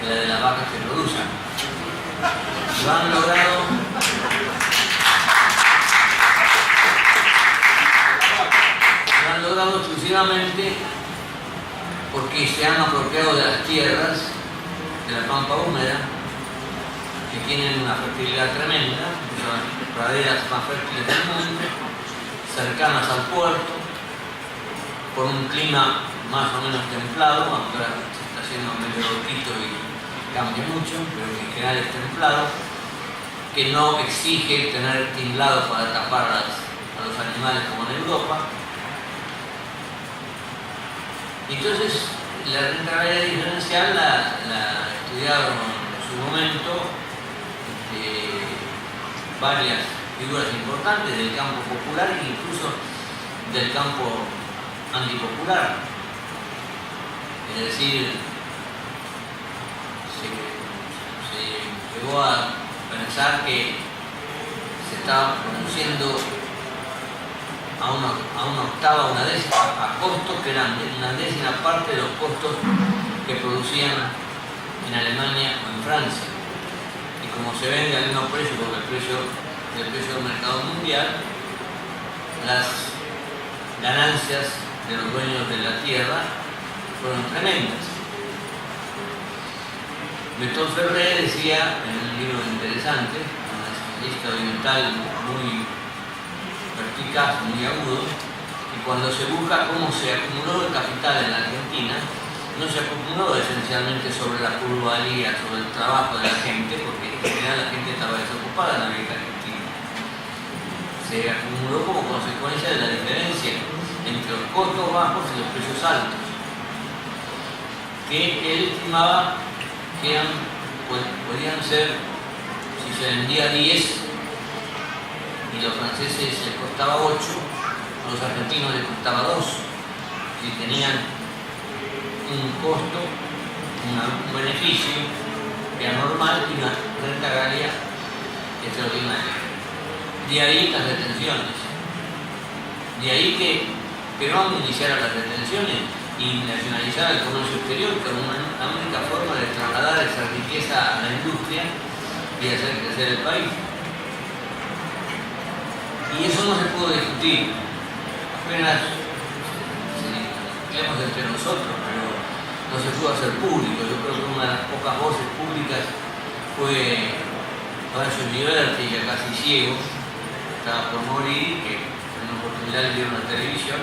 que la de las vacas que producen. Lo han logrado exclusivamente porque se han apropiado de las tierras de la pampa húmeda, que tienen una fertilidad tremenda, que son las praderas más fértiles del mundo, cercanas al puerto, con un clima más o menos templado, aunque ahora se está haciendo medio loquito y cambia mucho, pero que en general es templado, que no exige tener tinglado para tapar a los animales como en Europa. Entonces, la renta agraria diferencial la estudiaron en su momento varias figuras importantes del campo popular e incluso del campo antipopular. Es decir, se llegó a pensar que se estaba produciendo a una octava, una décima, a costos que eran una décima parte de los costos que producían en Alemania o en Francia. Y como se vende al mismo precio, porque el precio del mercado mundial, las ganancias de los dueños de la tierra fueron tremendas. Beton Ferré decía en un libro interesante, una lista oriental muy perspicaz, muy agudo, y cuando se busca cómo se acumuló el capital en la Argentina, no se acumuló esencialmente sobre la plusvalía, sobre el trabajo de la gente, porque en general la gente estaba desocupada en la vieja Argentina. Se acumuló como consecuencia de la diferencia entre los costos bajos y los precios altos, que él estimaba que podían ser, si se vendía 10 y los franceses les costaba 8, a los argentinos les costaba 2, si tenían un costo, un beneficio que era normal y una renta agraria extraordinaria. De ahí las retenciones, de ahí que Perón iniciara las retenciones y nacionalizara el comercio exterior como la única forma de trasladar esa riqueza a la industria y hacer crecer el país. Y eso no se pudo discutir, apenas digamos entre nosotros, pero no se pudo hacer público. Yo creo que una de las pocas voces públicas fue Horacio Ghiberti, ya casi ciego, estaba por morir, que en una oportunidad le dieron la televisión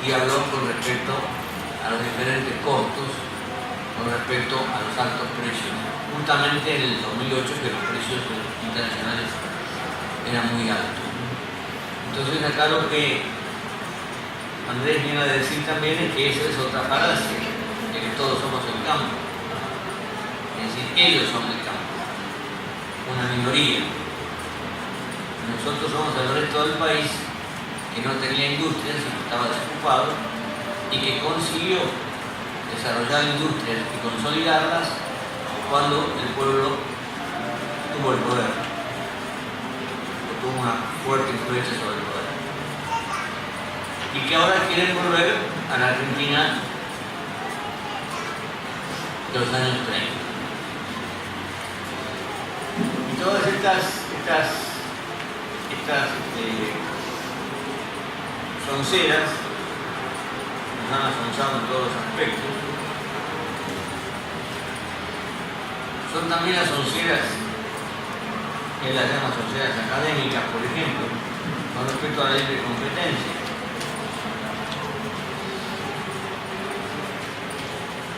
y habló con respecto a los diferentes costos, con respecto a los altos precios, justamente en el 2008, que los precios internacionales eran muy altos. Entonces acá lo que Andrés viene a decir también es que esa es otra falacia, de que todos somos el campo. Es decir, ellos son el campo, una minoría. Nosotros somos el resto del país que no tenía industria, sino estaba desocupado, y que consiguió desarrollar industrias y consolidarlas cuando el pueblo tuvo el poder, o tuvo una fuerte influencia sobre el poder. Y que ahora quieren volver a la Argentina de los años 30. Y todas estas sonceras nos han asonzado en todos los aspectos. Son también las sonceras, él las llama sonceras académicas, por ejemplo, con respecto a la libre competencia.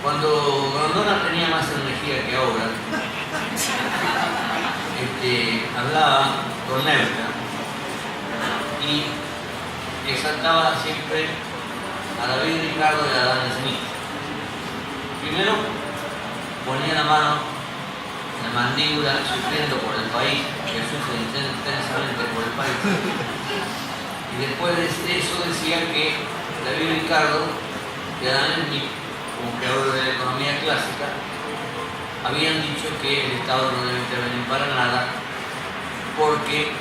Cuando Grondona tenía más energía que ahora, hablaba con neutra y exaltaba siempre a David Ricardo y a Adam Smith. Primero ponía la mano en la mandíbula sufriendo por el país, que sufre intensamente por el país. Y después de eso decía que David Ricardo y Adam Smith, como creadores de la economía clásica, habían dicho que el Estado no debe intervenir para nada porque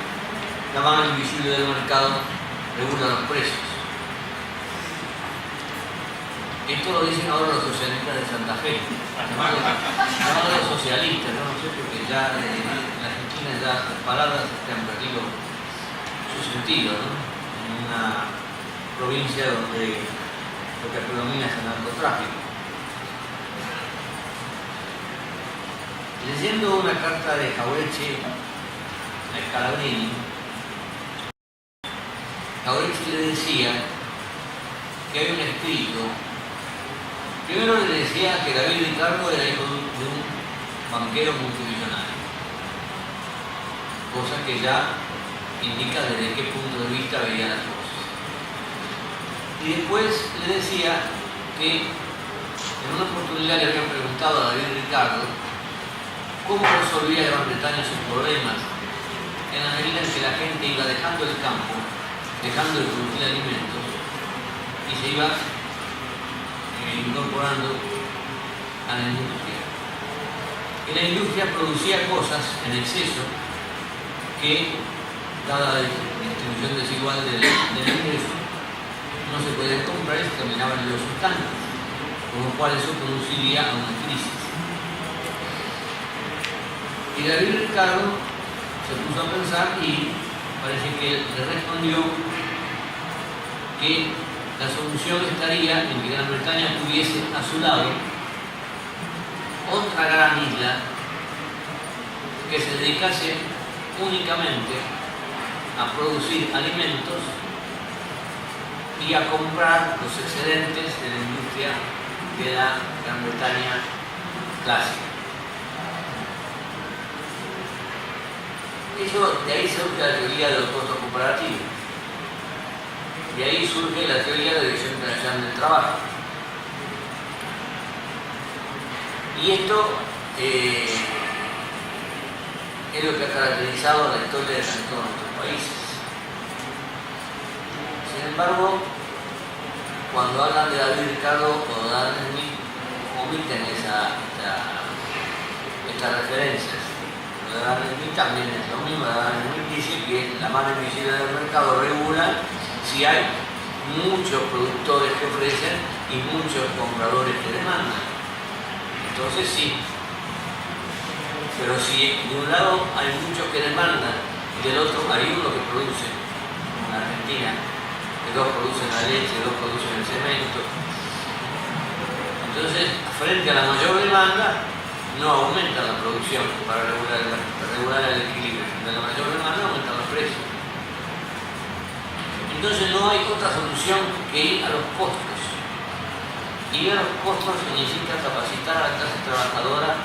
la mano invisible del mercado regula los precios. Esto lo dicen ahora los socialistas de Santa Fe, llamados socialistas, no sé, porque ya en Argentina ya las palabras han perdido su sentido, ¿no? En una provincia donde lo que predomina es el narcotráfico. Leyendo una carta de Jauretche a Scalabrini, Jauretche le decía que había un escrito. Primero le decía que David Ricardo era hijo de un banquero multimillonario, cosa que ya indica desde qué punto de vista veía las cosas. Y después le decía que en una oportunidad le habían preguntado a David Ricardo cómo resolvía Gran Bretaña sus problemas en la medida en que la gente iba dejando el campo, dejando de producir alimentos y se iba incorporando a la industria. Y la industria producía cosas en exceso que, dada la distribución desigual del ingreso, no se podían comprar y se terminaban en los estanques, con lo cual eso conduciría a una crisis. Y David Ricardo se puso a pensar y parece que le respondió que la solución estaría en que Gran Bretaña tuviese a su lado otra gran isla que se dedicase únicamente a producir alimentos y a comprar los excedentes de la industria de la Gran Bretaña clásica. De ahí surge la teoría de los costos comparativos. De ahí surge la teoría de Dirección Internacional del Trabajo. Y esto es lo que ha caracterizado la historia de todos nuestros países. Sin embargo, cuando hablan de David Ricardo o de Adam Smith, omiten estas referencias. Lo de Adam Smith también es lo mismo. Adam Smith dice que la mano invisible del mercado regula si hay muchos productores que ofrecen y muchos compradores que demandan. Entonces sí. Pero si de un lado hay muchos que demandan y del otro hay uno que produce, como en Argentina, que dos producen la leche, dos producen el cemento. Entonces, frente a la mayor demanda, no aumenta la producción para regular el equilibrio. Frente a la mayor demanda aumentan los precios. Entonces no hay otra solución que ir a los costos. Ir a los costos significa capacitar a la clase trabajadora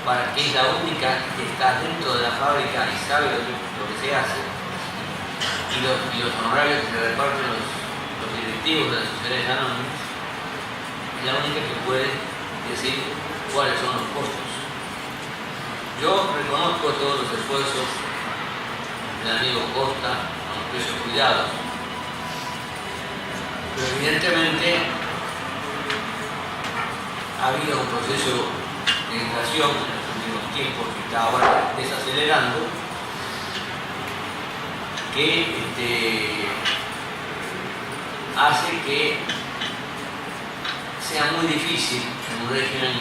para que es la única que está dentro de la fábrica y sabe lo que se hace. Y los honorarios que se reparten los directivos de las sociedades anónimas, es la única que puede decir cuáles son los costos. Yo reconozco todos los esfuerzos del amigo Costa con los precios cuidados, pero evidentemente ha habido un proceso de inflación en los últimos tiempos que está ahora desacelerando, que hace que sea muy difícil en un régimen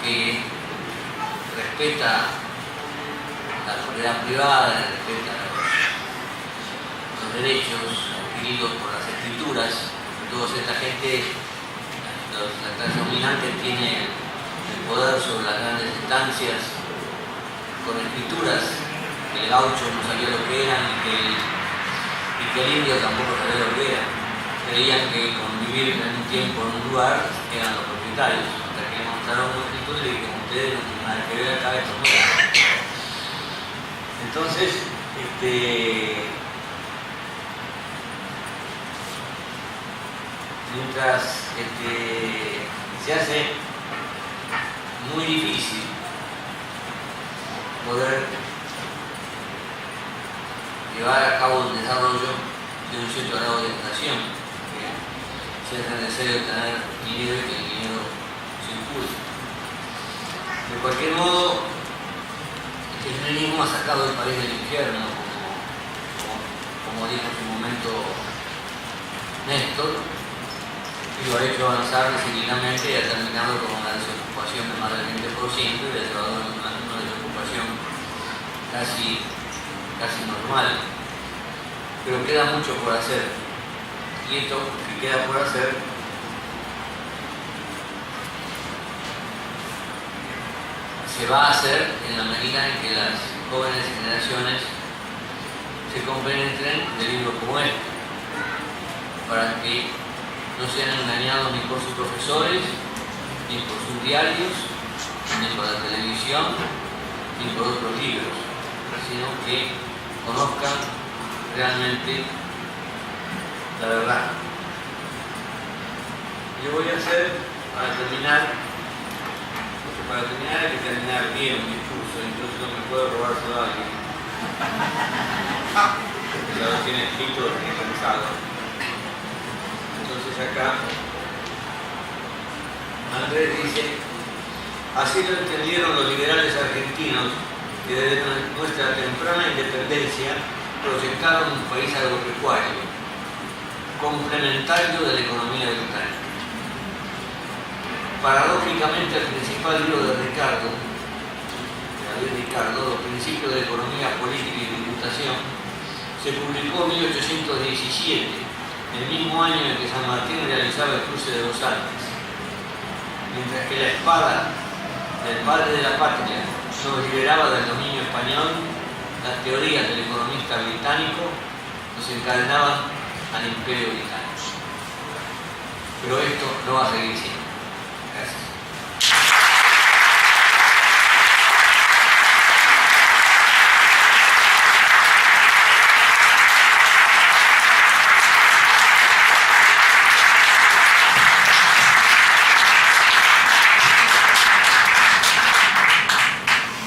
que respeta la propiedad privada, respeta los derechos adquiridos por las escrituras. Toda esta gente, la clase dominante, tiene el poder sobre las grandes estancias con escrituras que el gaucho no sabía lo que eran y que el indio tampoco sabía lo que era. Creían que con vivir en un tiempo en un lugar eran los propietarios, hasta que le mostraron una escritura y le dijeron: ustedes no tienen nada que ver acá, esto no era. Entonces, mientras se hace muy difícil poder llevar a cabo un desarrollo de un cierto grado de educación, que sea necesario tener dinero y que el dinero circule. De cualquier modo, el kirchnerismo ha sacado el país del infierno, como dijo en su momento Néstor, y lo ha hecho avanzar decididamente y ha terminado con una desocupación de más del 20% y ha llevado a una desocupación casi normal. Pero queda mucho por hacer, y esto que queda por hacer se va a hacer en la medida en que las jóvenes generaciones se compenetren de libros como este, para que no sean engañados ni por sus profesores, ni por sus diarios, ni por la televisión, ni por otros libros, sino que conozcan realmente la verdad. Yo voy a hacer, para terminar hay que terminar bien mi discurso, entonces no me puedo robárselo a alguien. Ya lo tiene escrito, lo tiene pensado. Entonces acá Andrés dice: así lo entendieron los liberales argentinos, que desde nuestra temprana independencia proyectaron un país agropecuario, complementario de la economía británica. Paradójicamente, el principal libro de Ricardo, Los principios de economía política y tributación, se publicó en 1817, el mismo año en que San Martín realizaba el cruce de los Alpes, mientras que la espada del padre de la patria nos liberaba del dominio español. Las teorías del economista británico nos encadenaban al imperio británico. Pero esto no va a seguir siendo. Gracias.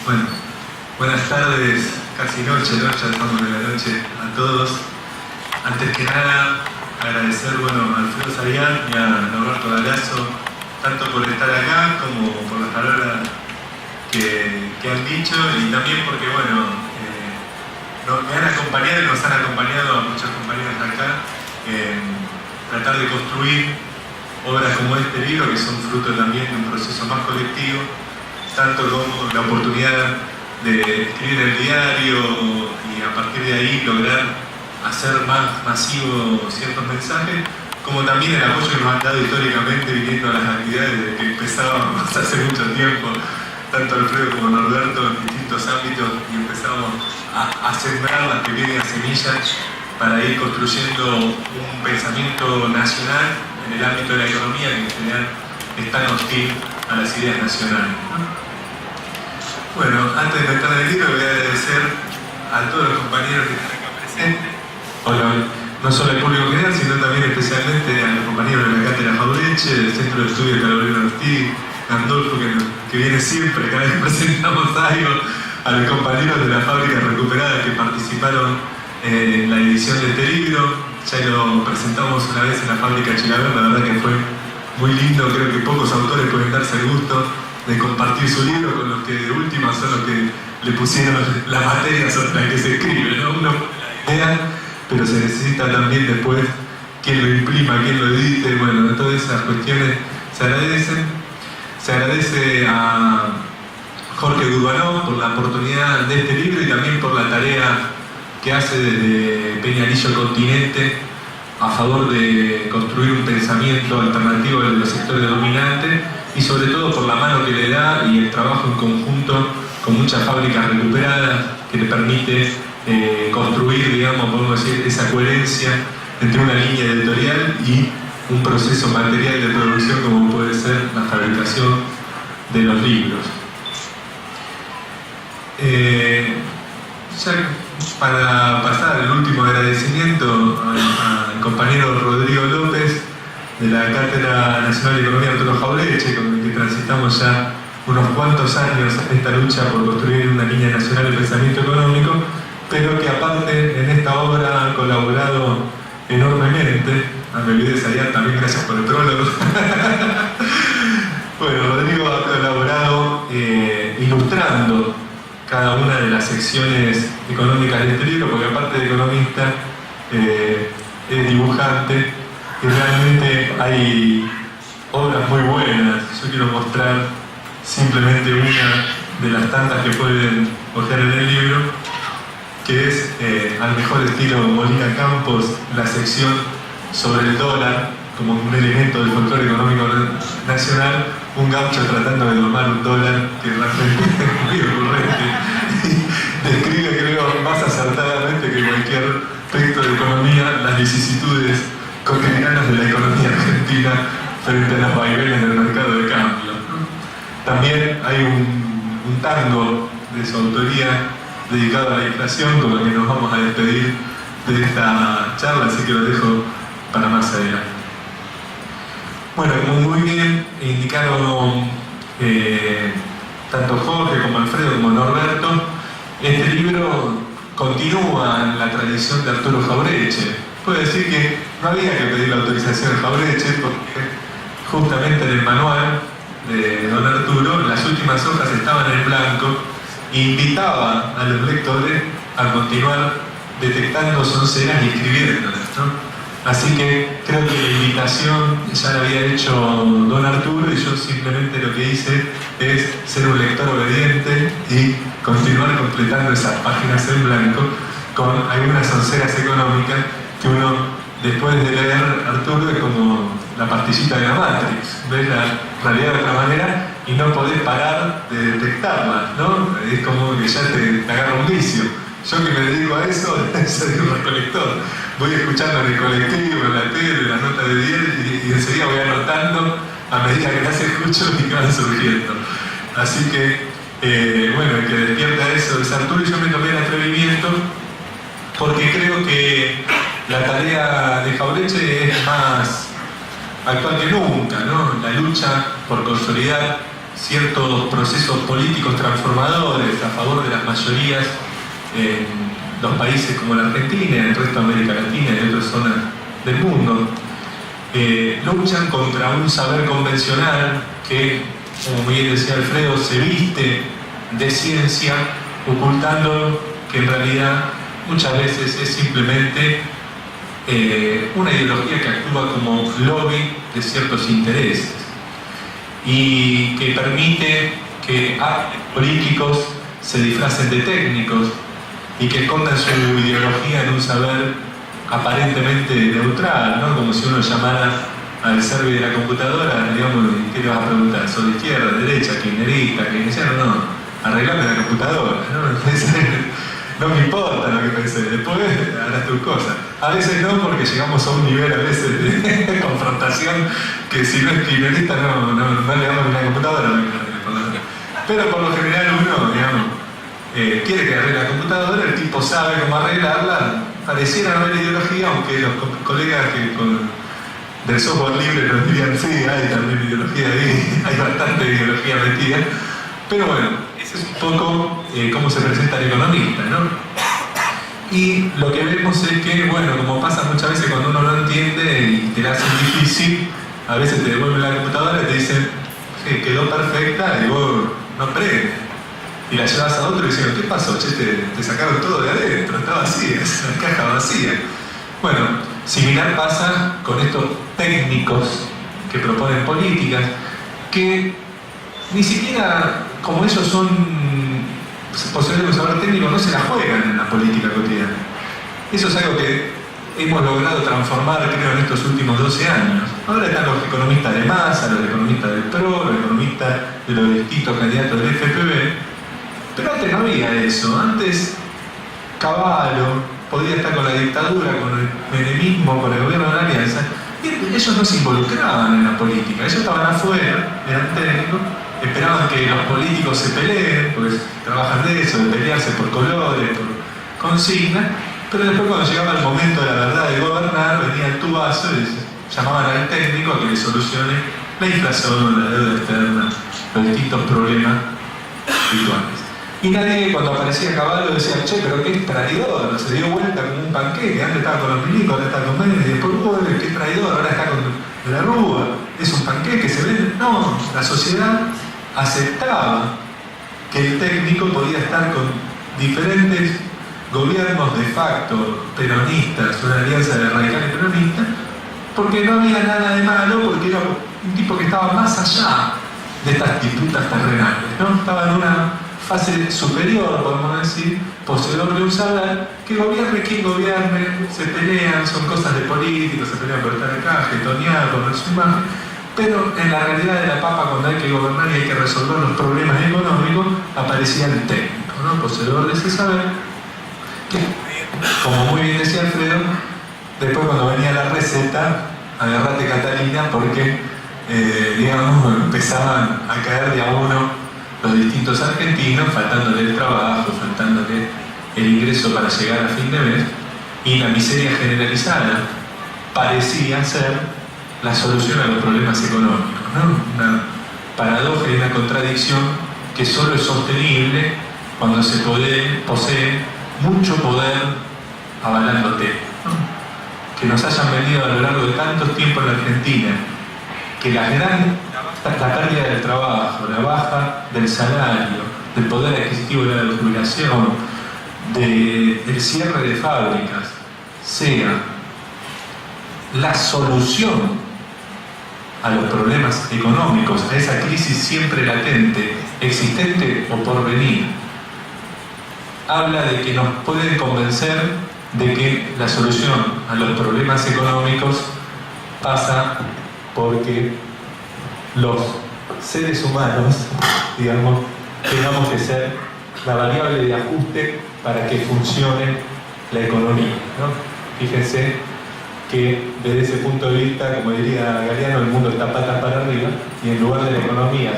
Bueno, buenas tardes, casi noche, estamos de la noche a todos. Antes que nada, agradecer a Alfredo Sayán y a Norberto Galazo, tanto por estar acá como por las palabras que han dicho, y también porque me han acompañado y nos han acompañado a muchos compañeros acá en tratar de construir obras como este libro, que son fruto también de un proceso más colectivo, tanto como la oportunidad de escribir el diario y a partir de ahí lograr hacer más masivo ciertos mensajes, como también el apoyo que nos han dado históricamente viniendo a las actividades desde que empezábamos hace mucho tiempo, tanto Alfredo como Norberto, en distintos ámbitos, y empezamos a sembrar las pequeñas semillas para ir construyendo un pensamiento nacional en el ámbito de la economía, que en general es tan hostil a las ideas nacionales, ¿no? Bueno, antes de entrar en el libro, voy a agradecer a todos los compañeros que están acá presentes, no solo al público general, sino también especialmente a los compañeros de la Cátedra Jaureche, del Centro de Estudios de Carolina Ortiz, Gandolfo, que viene siempre, cada vez que presentamos algo, a los compañeros de la Fábrica Recuperada que participaron en la edición de este libro. Ya lo presentamos una vez en la Fábrica Chilaver, la verdad que fue muy lindo, creo que pocos autores pueden darse el gusto de compartir su libro con los que de última son los que le pusieron las materias sobre las que se escribe, ¿no? Uno pone la idea, pero se necesita también después quien lo imprima, quien lo edite, todas esas cuestiones se agradecen. Se agradece a Jorge Gurbanov por la oportunidad de este libro y también por la tarea que hace desde Peñalillo Continente a favor de construir un pensamiento alternativo de los sectores dominantes y sobre todo por la mano que le da y el trabajo en conjunto con muchas fábricas recuperadas que le permite construir, digamos, podemos decir, esa coherencia entre una línea editorial y un proceso material de producción como puede ser la fabricación de los libros. Ya para pasar el último agradecimiento al compañero Rodrigo López de la Cátedra Nacional de Economía Arturo Jauretche, con el que transitamos ya unos cuantos años en esta lucha por construir una línea nacional de pensamiento económico, pero que aparte en esta obra ha colaborado enormemente. Me olvidé de Sayat, también gracias por el prólogo. Bueno, Rodrigo ha colaborado ilustrando cada una de las secciones económicas de este libro, porque aparte de economista, es dibujante y realmente hay obras muy buenas. Yo quiero mostrar simplemente una de las tantas que pueden ojear en el libro, que es, al mejor estilo Molina Campos, la sección sobre el dólar como un elemento del folclore económico nacional, un gaucho tratando de domar un dólar, que realmente es muy ocurrente y describe, creo, más acertadamente que cualquier texto de economía las vicisitudes cotidianas de la economía argentina frente a los vaivenes del mercado de cambio. También hay un tango de su autoría dedicado a la inflación, con el que nos vamos a despedir de esta charla, así que lo dejo para más adelante. Bueno, como muy bien indicaron tanto Jorge como Alfredo como Norberto, este libro continúa en la tradición de Arturo Jauretche. Puedo decir que no había que pedir la autorización de Jauretche, porque justamente en el manual de don Arturo las últimas hojas estaban en blanco e invitaba a los lectores a continuar detectando sonceras y escribiéndolas, ¿no? Así que creo que la invitación ya la había hecho don Arturo y yo simplemente lo que hice es ser un lector obediente y continuar completando esas páginas en blanco con algunas sonceras económicas que uno, después de leer Arturo, es como la pastillita de la Matrix. Ves la realidad de otra manera y no podés parar de detectarla, ¿no? Es como que ya te agarra un vicio. Yo que me dedico a eso, soy un recolector. Voy escuchando en el colectivo, en la tele, las notas de 10 y enseguida voy anotando a medida que las escucho y que van surgiendo. Así que, bueno, el que despierta eso es Arturo y yo me tomé el atrevimiento porque creo que la tarea de Jauretche es más actual que nunca, ¿no? La lucha por consolidar ciertos procesos políticos transformadores a favor de las mayorías en los países como la Argentina, en el resto de América Latina y en otras zonas del mundo, luchan contra un saber convencional que, como muy bien decía Alfredo, se viste de ciencia, ocultando que en realidad muchas veces es simplemente una ideología que actúa como lobby de ciertos intereses y que permite que políticos se disfracen de técnicos y que escondan su ideología en un saber aparentemente neutral, ¿no? Como si uno llamara al server de la computadora, digamos, ¿qué le vas a preguntar? ¿Sos de izquierda, derecha, kirchnerista, keynesiano? No, arreglame la computadora, ¿no? No me importa lo que pensé, después harás tus cosas. A veces no, porque llegamos a un nivel a veces de confrontación que si no es kirchnerista no le damos ni la computadora. Pero por lo general uno, digamos, quiere que arregle la computadora, el tipo sabe cómo arreglarla, pareciera no haber ideología, aunque los colegas del software libre nos dirían sí, hay también ideología ahí, hay bastante ideología metida, pero bueno, ese es un poco cómo se presenta el economista, ¿no? Y lo que vemos es que, bueno, como pasa muchas veces cuando uno no entiende y te la hacen difícil, a veces te devuelven la computadora y te dicen, sí, quedó perfecta y vos no prendes. Y la llevas a otro y dicen, ¿qué pasó? Che, te sacaron todo de adentro, está vacía, es una caja vacía. Bueno, similar pasa con estos técnicos que proponen políticas que ni siquiera, como ellos son poseedores de saber técnico, no se la juegan en la política cotidiana. Eso es algo que hemos logrado transformar, creo, en estos últimos 12 años. Ahora están los economistas de masa, los economistas del PRO, los economistas de los distintos candidatos del FPV, pero antes no había eso. Antes Cavallo podía estar con la dictadura, con el menemismo, con el gobierno de la Alianza, y ellos no se involucraban en la política, ellos estaban afuera, eran técnicos, esperaban que los políticos se peleen, porque trabajan de eso, de pelearse por colores, por consignas, pero después cuando llegaba el momento de la verdad de gobernar, venía el tubazo y llamaban al técnico a que le solucione la inflación, la deuda externa, los distintos problemas virtuales. Y nadie, cuando aparecía Cavallo, decía, che, pero qué traidor, se dio vuelta como un panqueque, antes estaba con los milicos, ahora está con Menem, y después, uy, qué traidor, ahora está con la Rúa, es un panqueque, se vende. No, la sociedad aceptaba que el técnico podía estar con diferentes gobiernos de facto peronistas, una alianza de radicales peronistas, porque no había nada de malo, porque era un tipo que estaba más allá de estas disputas terrenales, ¿no? Estaba en una fase superior, podemos decir, poseedor de un saber, que gobierne quien gobierne, se pelean, son cosas de políticos, se pelean por estar acá, getonear, poner su imagen, pero en la realidad de la papa, cuando hay que gobernar y hay que resolver los problemas económicos, aparecía el técnico, ¿no? Poseedor de ese saber, que, como muy bien decía Alfredo, después cuando venía la receta, agarrate Catalina, porque digamos, empezaban a caer de a uno los distintos argentinos, faltándole el trabajo, faltándole el ingreso para llegar a fin de mes, y la miseria generalizada parecía ser la solución a los problemas económicos, ¿no? Una paradoja y una contradicción que solo es sostenible cuando se posee mucho poder avalándote, ¿no? Que nos hayan venido a lo largo de tantos tiempos en la Argentina, que la pérdida del trabajo, la baja del salario, del poder adquisitivo de la jubilación, del cierre de fábricas, sea la solución a los problemas económicos, a esa crisis siempre latente, existente o por venir, habla de que nos pueden convencer de que la solución a los problemas económicos pasa porque los seres humanos, digamos, tengamos que ser la variable de ajuste para que funcione la economía, ¿no? Fíjense que desde ese punto de vista, como diría Galeano, el mundo está patas para arriba, y en lugar de la economía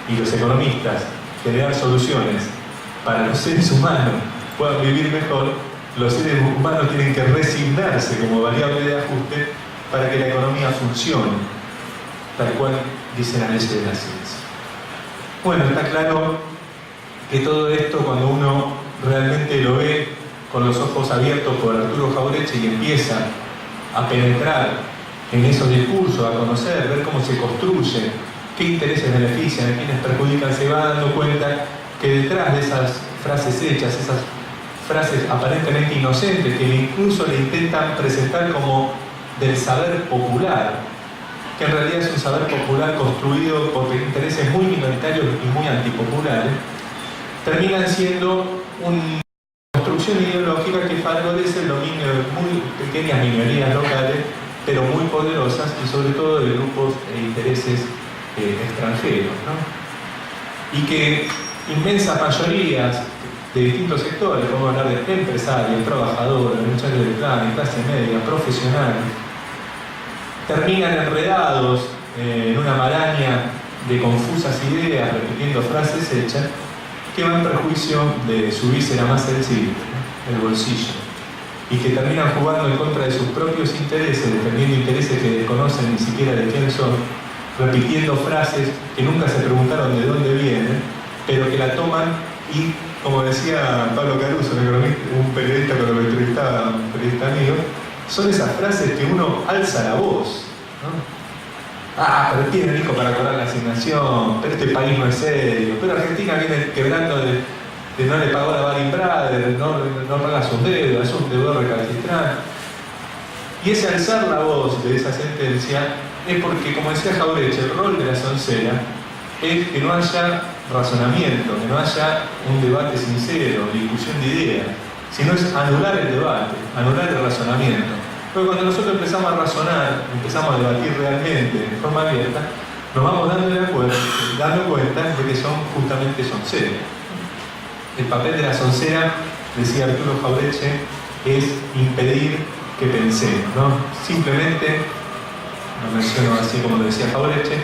y los economistas generar soluciones para los seres humanos puedan vivir mejor, los seres humanos tienen que resignarse como variable de ajuste para que la economía funcione, tal cual dice la ley de la ciencia. Bueno, está claro que todo esto, cuando uno realmente lo ve con los ojos abiertos por Arturo Jauretche y empieza a penetrar en esos discursos, a conocer, ver cómo se construye, qué intereses benefician, a quienes perjudican, se va dando cuenta que detrás de esas frases hechas, esas frases aparentemente inocentes, que incluso le intentan presentar como del saber popular, que en realidad es un saber popular construido por intereses muy minoritarios y muy antipopulares, terminan siendo una construcción ideológica que favorece el dominio de muy pequeñas minorías locales, pero muy poderosas, y sobre todo de grupos e intereses extranjeros, ¿no? Y que inmensas mayorías de distintos sectores, podemos hablar de empresarios, trabajadores, muchachos de clase media, profesionales, terminan enredados en una maraña de confusas ideas, repitiendo frases hechas, que van en perjuicio de su víscera más sensible, ¿no? El bolsillo, y que terminan jugando en contra de sus propios intereses, defendiendo intereses que desconocen ni siquiera de quién son, repitiendo frases que nunca se preguntaron de dónde vienen, pero que la toman y, como decía Pablo Caruso, un periodista cuando lo entrevistaba, un periodista amigo, son esas frases que uno alza la voz, ¿no? Ah, pero tiene hijo para cobrar la asignación, pero este país no es serio, pero Argentina viene quebrando de no le pagó la Baring Brothers, no paga sus deudas, es un deudor recalcitrante. Y ese alzar la voz de esa sentencia es porque, como decía Jauretche, el rol de la soncera es que no haya razonamiento, que no haya un debate sincero, discusión de ideas, sino es anular el debate, anular el razonamiento. Porque cuando nosotros empezamos a razonar, empezamos a debatir realmente, de forma abierta, nos vamos dando cuenta de que son justamente sonceras. El papel de la soncera, decía Arturo Jauretche, es impedir que pensemos, ¿no? Simplemente, lo menciono así como lo decía Jauretche,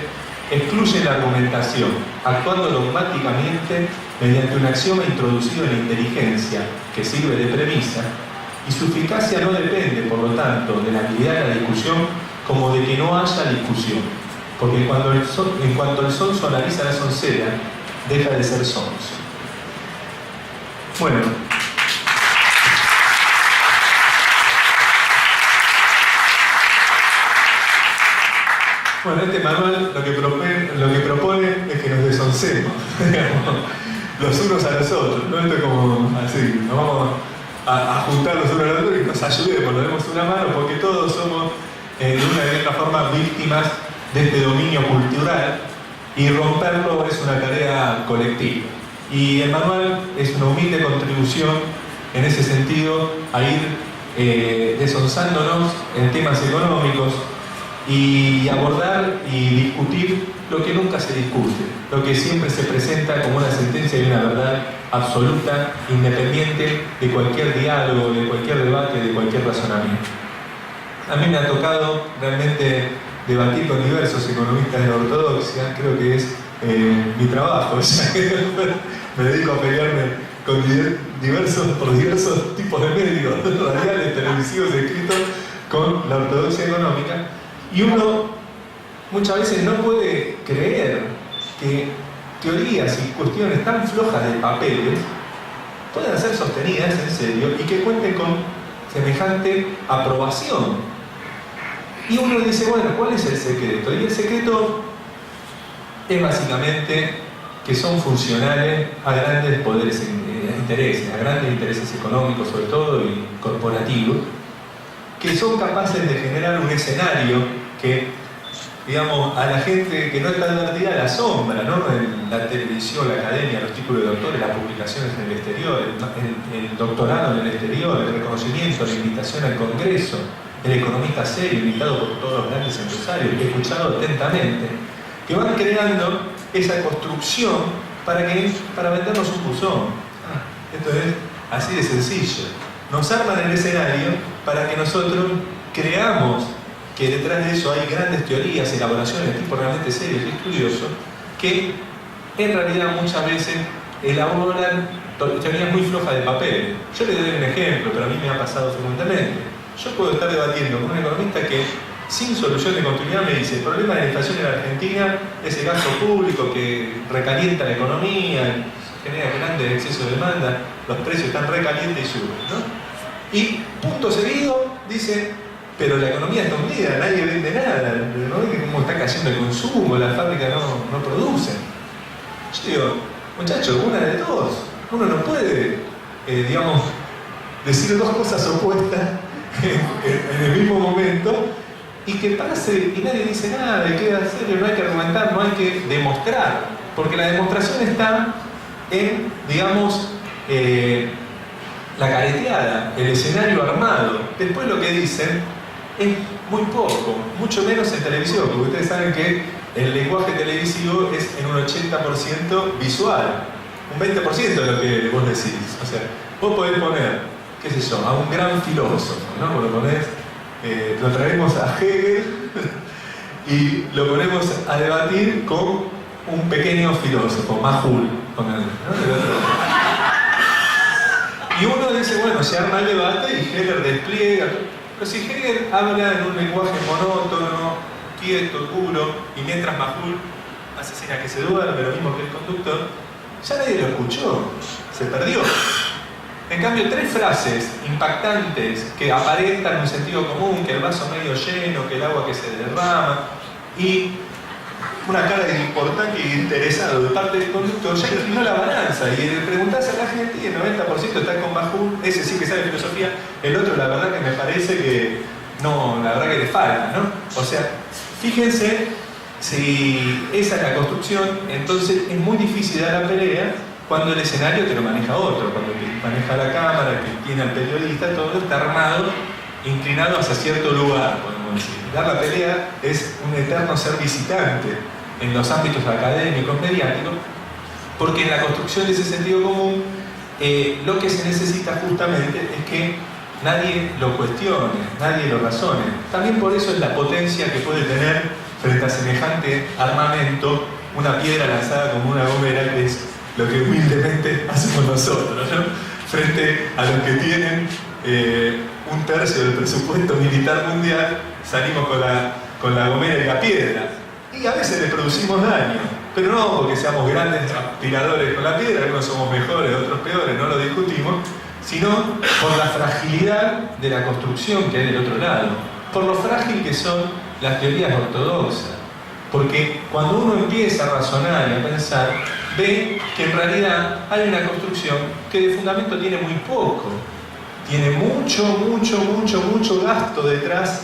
excluye la argumentación, actuando dogmáticamente mediante un axioma introducido en la inteligencia, que sirve de premisa, y su eficacia no depende, por lo tanto, de la habilidad de la discusión como de que no haya discusión, porque en cuanto el sonso analiza la soncera, deja de ser sonso. Bueno, este manual lo que propone es que nos desoncemos los unos a los otros, ¿no? Esto es como así, nos vamos a juntar los unos a los otros y nos ayudemos, nos demos una mano, porque todos somos de una y otra forma víctimas de este dominio cultural, y romperlo es una tarea colectiva. Y el manual es una humilde contribución en ese sentido a ir desonsándonos en temas económicos y abordar y discutir lo que nunca se discute, lo que siempre se presenta como una sentencia y una verdad absoluta, independiente de cualquier diálogo, de cualquier debate, de cualquier razonamiento. A mí me ha tocado realmente debatir con diversos economistas de la ortodoxia, creo que es mi trabajo, ya que me dedico a pelearme con diversos tipos de medios, radiales, televisivos, escritos, con la ortodoxia económica, y uno muchas veces no puede creer que teorías y cuestiones tan flojas de papeles puedan ser sostenidas en serio y que cuenten con semejante aprobación. Y uno dice, bueno, ¿cuál es el secreto? Y el secreto es básicamente que son funcionales a grandes poderes, intereses, a grandes intereses económicos sobre todo y corporativos, que son capaces de generar un escenario que, digamos, a la gente que no está advertida la asombra, ¿no? La televisión, la academia, los títulos de doctores, las publicaciones en el exterior, el doctorado en el exterior, el reconocimiento, la invitación al Congreso, el economista serio, invitado por todos los grandes empresarios, escuchado atentamente, que van creando esa construcción para vendernos un buzón. Esto es así de sencillo. Nos arman el escenario para que nosotros creamos que detrás de eso hay grandes teorías, elaboraciones de tipo realmente serios y estudiosos, que en realidad muchas veces elaboran teorías muy flojas de papel. Yo le doy un ejemplo, pero a mí me ha pasado frecuentemente. Yo puedo estar debatiendo con un economista que sin solución de continuidad me dice: el problema de la inflación en la Argentina es el gasto público que recalienta la economía, genera grandes excesos de demanda, los precios están recalientes y suben, ¿no? Y punto seguido dice: pero la economía está hundida, nadie vende nada, ¿no? ¿Cómo está cayendo el consumo? Las fábricas no producen. Yo digo, muchachos, una de dos. Uno no puede, decir dos cosas opuestas en el mismo momento y que pase y nadie dice nada, y queda serio, no hay que argumentar, no hay que demostrar, porque la demostración está en, la careteada, el escenario armado. Después lo que dicen es muy poco, mucho menos en televisión, porque ustedes saben que el lenguaje televisivo es en un 80% visual, un 20% de lo que vos decís. O sea, vos podés poner, qué sé yo, a un gran filósofo, ¿no? Vos lo ponés, lo traemos a Hegel y lo ponemos a debatir con un pequeño filósofo, Majul, ¿no? Y uno dice, bueno, se arma el debate y Hegel despliega. Pero si Hegel habla en un lenguaje monótono, quieto, duro, y mientras Majul asesina que se duerme, lo mismo que el conductor, ya nadie lo escuchó, se perdió. En cambio, tres frases impactantes que aparentan un sentido común, que el vaso medio lleno, que el agua que se derrama, y una cara de importante y interesado de parte del conductor, ya inclinó la balanza. Y el preguntarse a la gente, y el 90% está con Majul, ese sí que sabe filosofía, el otro la verdad que me parece que no, la verdad que le falta, ¿no? O sea, fíjense si esa es la construcción, entonces es muy difícil dar la pelea cuando el escenario te lo maneja otro, cuando te maneja la cámara, que tiene al periodista, todo está armado, inclinado hacia cierto lugar, podemos decir. Dar la pelea es un eterno ser visitante en los ámbitos académicos, mediáticos, porque en la construcción de ese sentido común, lo que se necesita justamente es que nadie lo cuestione, nadie lo razone. También por eso es la potencia que puede tener frente a semejante armamento una piedra lanzada como una gomera, que es lo que humildemente hacemos nosotros, ¿no? Frente a los que tienen un tercio del presupuesto militar mundial, salimos con la gomera y la piedra. Y a veces le producimos daño, pero no porque seamos grandes aspiradores con la piedra, algunos somos mejores, otros peores, no lo discutimos, sino por la fragilidad de la construcción que hay del otro lado, por lo frágil que son las teorías ortodoxas. Porque cuando uno empieza a razonar y a pensar, ve que en realidad hay una construcción que de fundamento tiene muy poco. Tiene mucho gasto detrás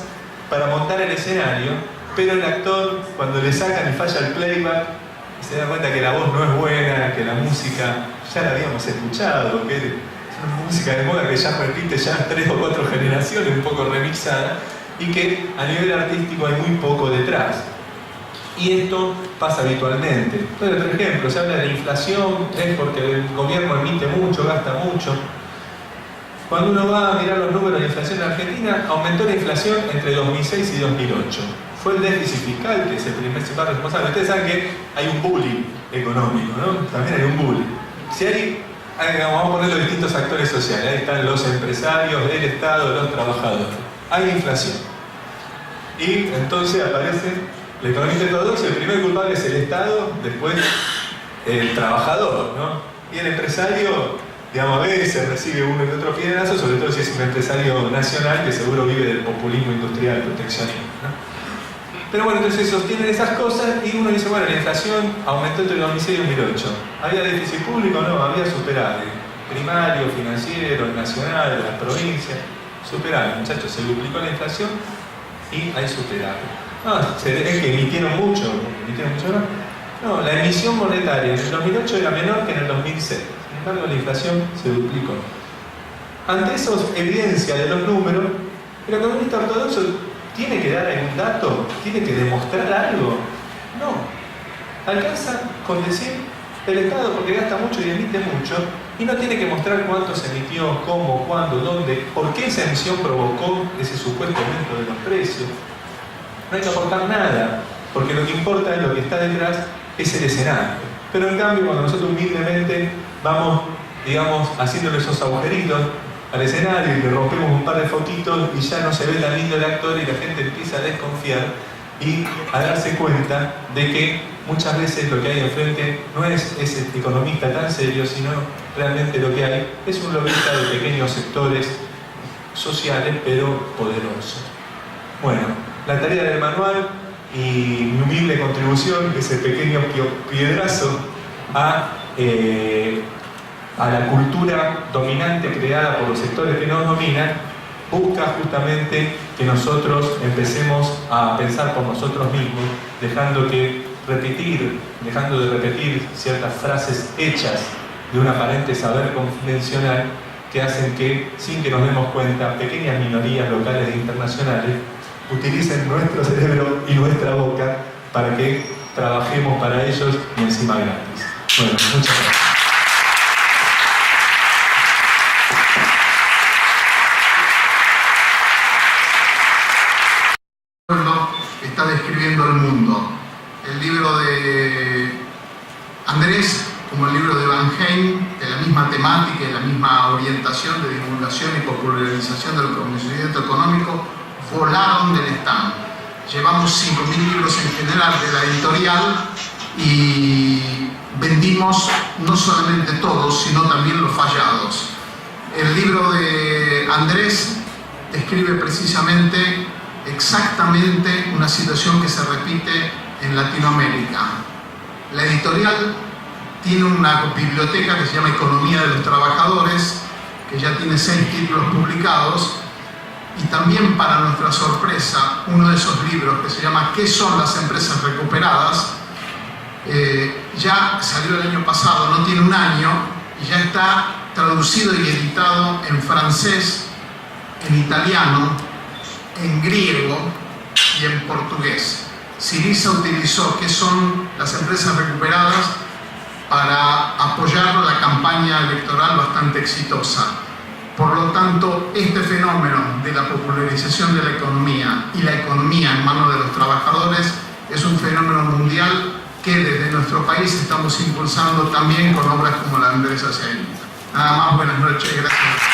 para montar el escenario, pero el actor, cuando le sacan y falla el playback, se da cuenta que la voz no es buena, que la música ya la habíamos escuchado, que es una música de moda que ya repite ya 3 o 4 generaciones, un poco remixada, y que a nivel artístico hay muy poco detrás. Y esto pasa habitualmente. Entonces, por ejemplo, se habla de la inflación, es porque el gobierno emite mucho, gasta mucho. Cuando uno va a mirar los números de inflación en Argentina, aumentó la inflación entre 2006 y 2008. Fue el déficit fiscal que es el principal responsable. Ustedes saben que hay un bullying económico, ¿no? También hay un bullying. Si vamos a poner los distintos actores sociales. Ahí están los empresarios, el Estado, los trabajadores. Hay inflación. Y entonces aparece la economía ortodoxa, el primer culpable es el Estado, después el trabajador, ¿no? Y el empresario, digamos, a veces recibe uno y otro piedrazo, sobre todo si es un empresario nacional que seguro vive del populismo industrial, proteccionismo, ¿no? Pero bueno, entonces sostienen esas cosas y uno dice, bueno, la inflación aumentó entre 2006 y 2008. ¿Había déficit público? No, había superávit. Primario, financiero, nacional, de las provincias. Superávit, muchachos, se duplicó la inflación y hay superávit. No, es que emitieron mucho, no, la emisión monetaria en el 2008 era menor que en el 2006. Sin embargo, la inflación se duplicó. Ante esa evidencia de los números, el economista ortodoxo tiene que dar algún dato, tiene que demostrar algo. No. Alcanza con decir el Estado porque gasta mucho y emite mucho y no tiene que mostrar cuánto se emitió, cómo, cuándo, dónde, por qué esa emisión provocó ese supuesto aumento de los precios. No hay que aportar nada, porque lo que importa es lo que está detrás, es el escenario. Pero en cambio, cuando nosotros humildemente vamos, digamos, haciéndole esos agujeritos al escenario y le rompemos un par de fotitos y ya no se ve tan lindo el actor y la gente empieza a desconfiar y a darse cuenta de que muchas veces lo que hay enfrente no es ese economista tan serio, sino realmente lo que hay es un lobista de pequeños sectores sociales, pero poderosos. Bueno, la tarea del manual y mi humilde contribución, ese pequeño piedrazo a la cultura dominante creada por los sectores que nos dominan, busca justamente que nosotros empecemos a pensar por nosotros mismos, dejando de repetir ciertas frases hechas de un aparente saber convencional que hacen que, sin que nos demos cuenta, pequeñas minorías locales e internacionales utilicen nuestro cerebro y nuestra boca para que trabajemos para ellos y encima gratis. Bueno, muchas gracias. Está describiendo el mundo. El libro de Andrés, como el libro de Van Heim, de la misma temática y la misma orientación de divulgación y popularización del conocimiento económico, volaron del stand. Llevamos 5.000 libros en general de la editorial y vendimos no solamente todos, sino también los fallados. El libro de Andrés describe precisamente exactamente una situación que se repite en Latinoamérica. La editorial tiene una biblioteca que se llama Economía de los Trabajadores, que ya tiene 6 títulos publicados, y también para nuestra sorpresa, uno de esos libros que se llama ¿Qué son las empresas recuperadas? Ya salió el año pasado, no tiene un año, y ya está traducido y editado en francés, en italiano, en griego y en portugués. Syriza utilizó ¿Qué son las empresas recuperadas? Para apoyar la campaña electoral bastante exitosa. Por lo tanto, este fenómeno de la popularización de la economía y la economía en manos de los trabajadores es un fenómeno mundial que desde nuestro país estamos impulsando también con obras como la de Andrés Acevedo. Nada más, buenas noches, gracias.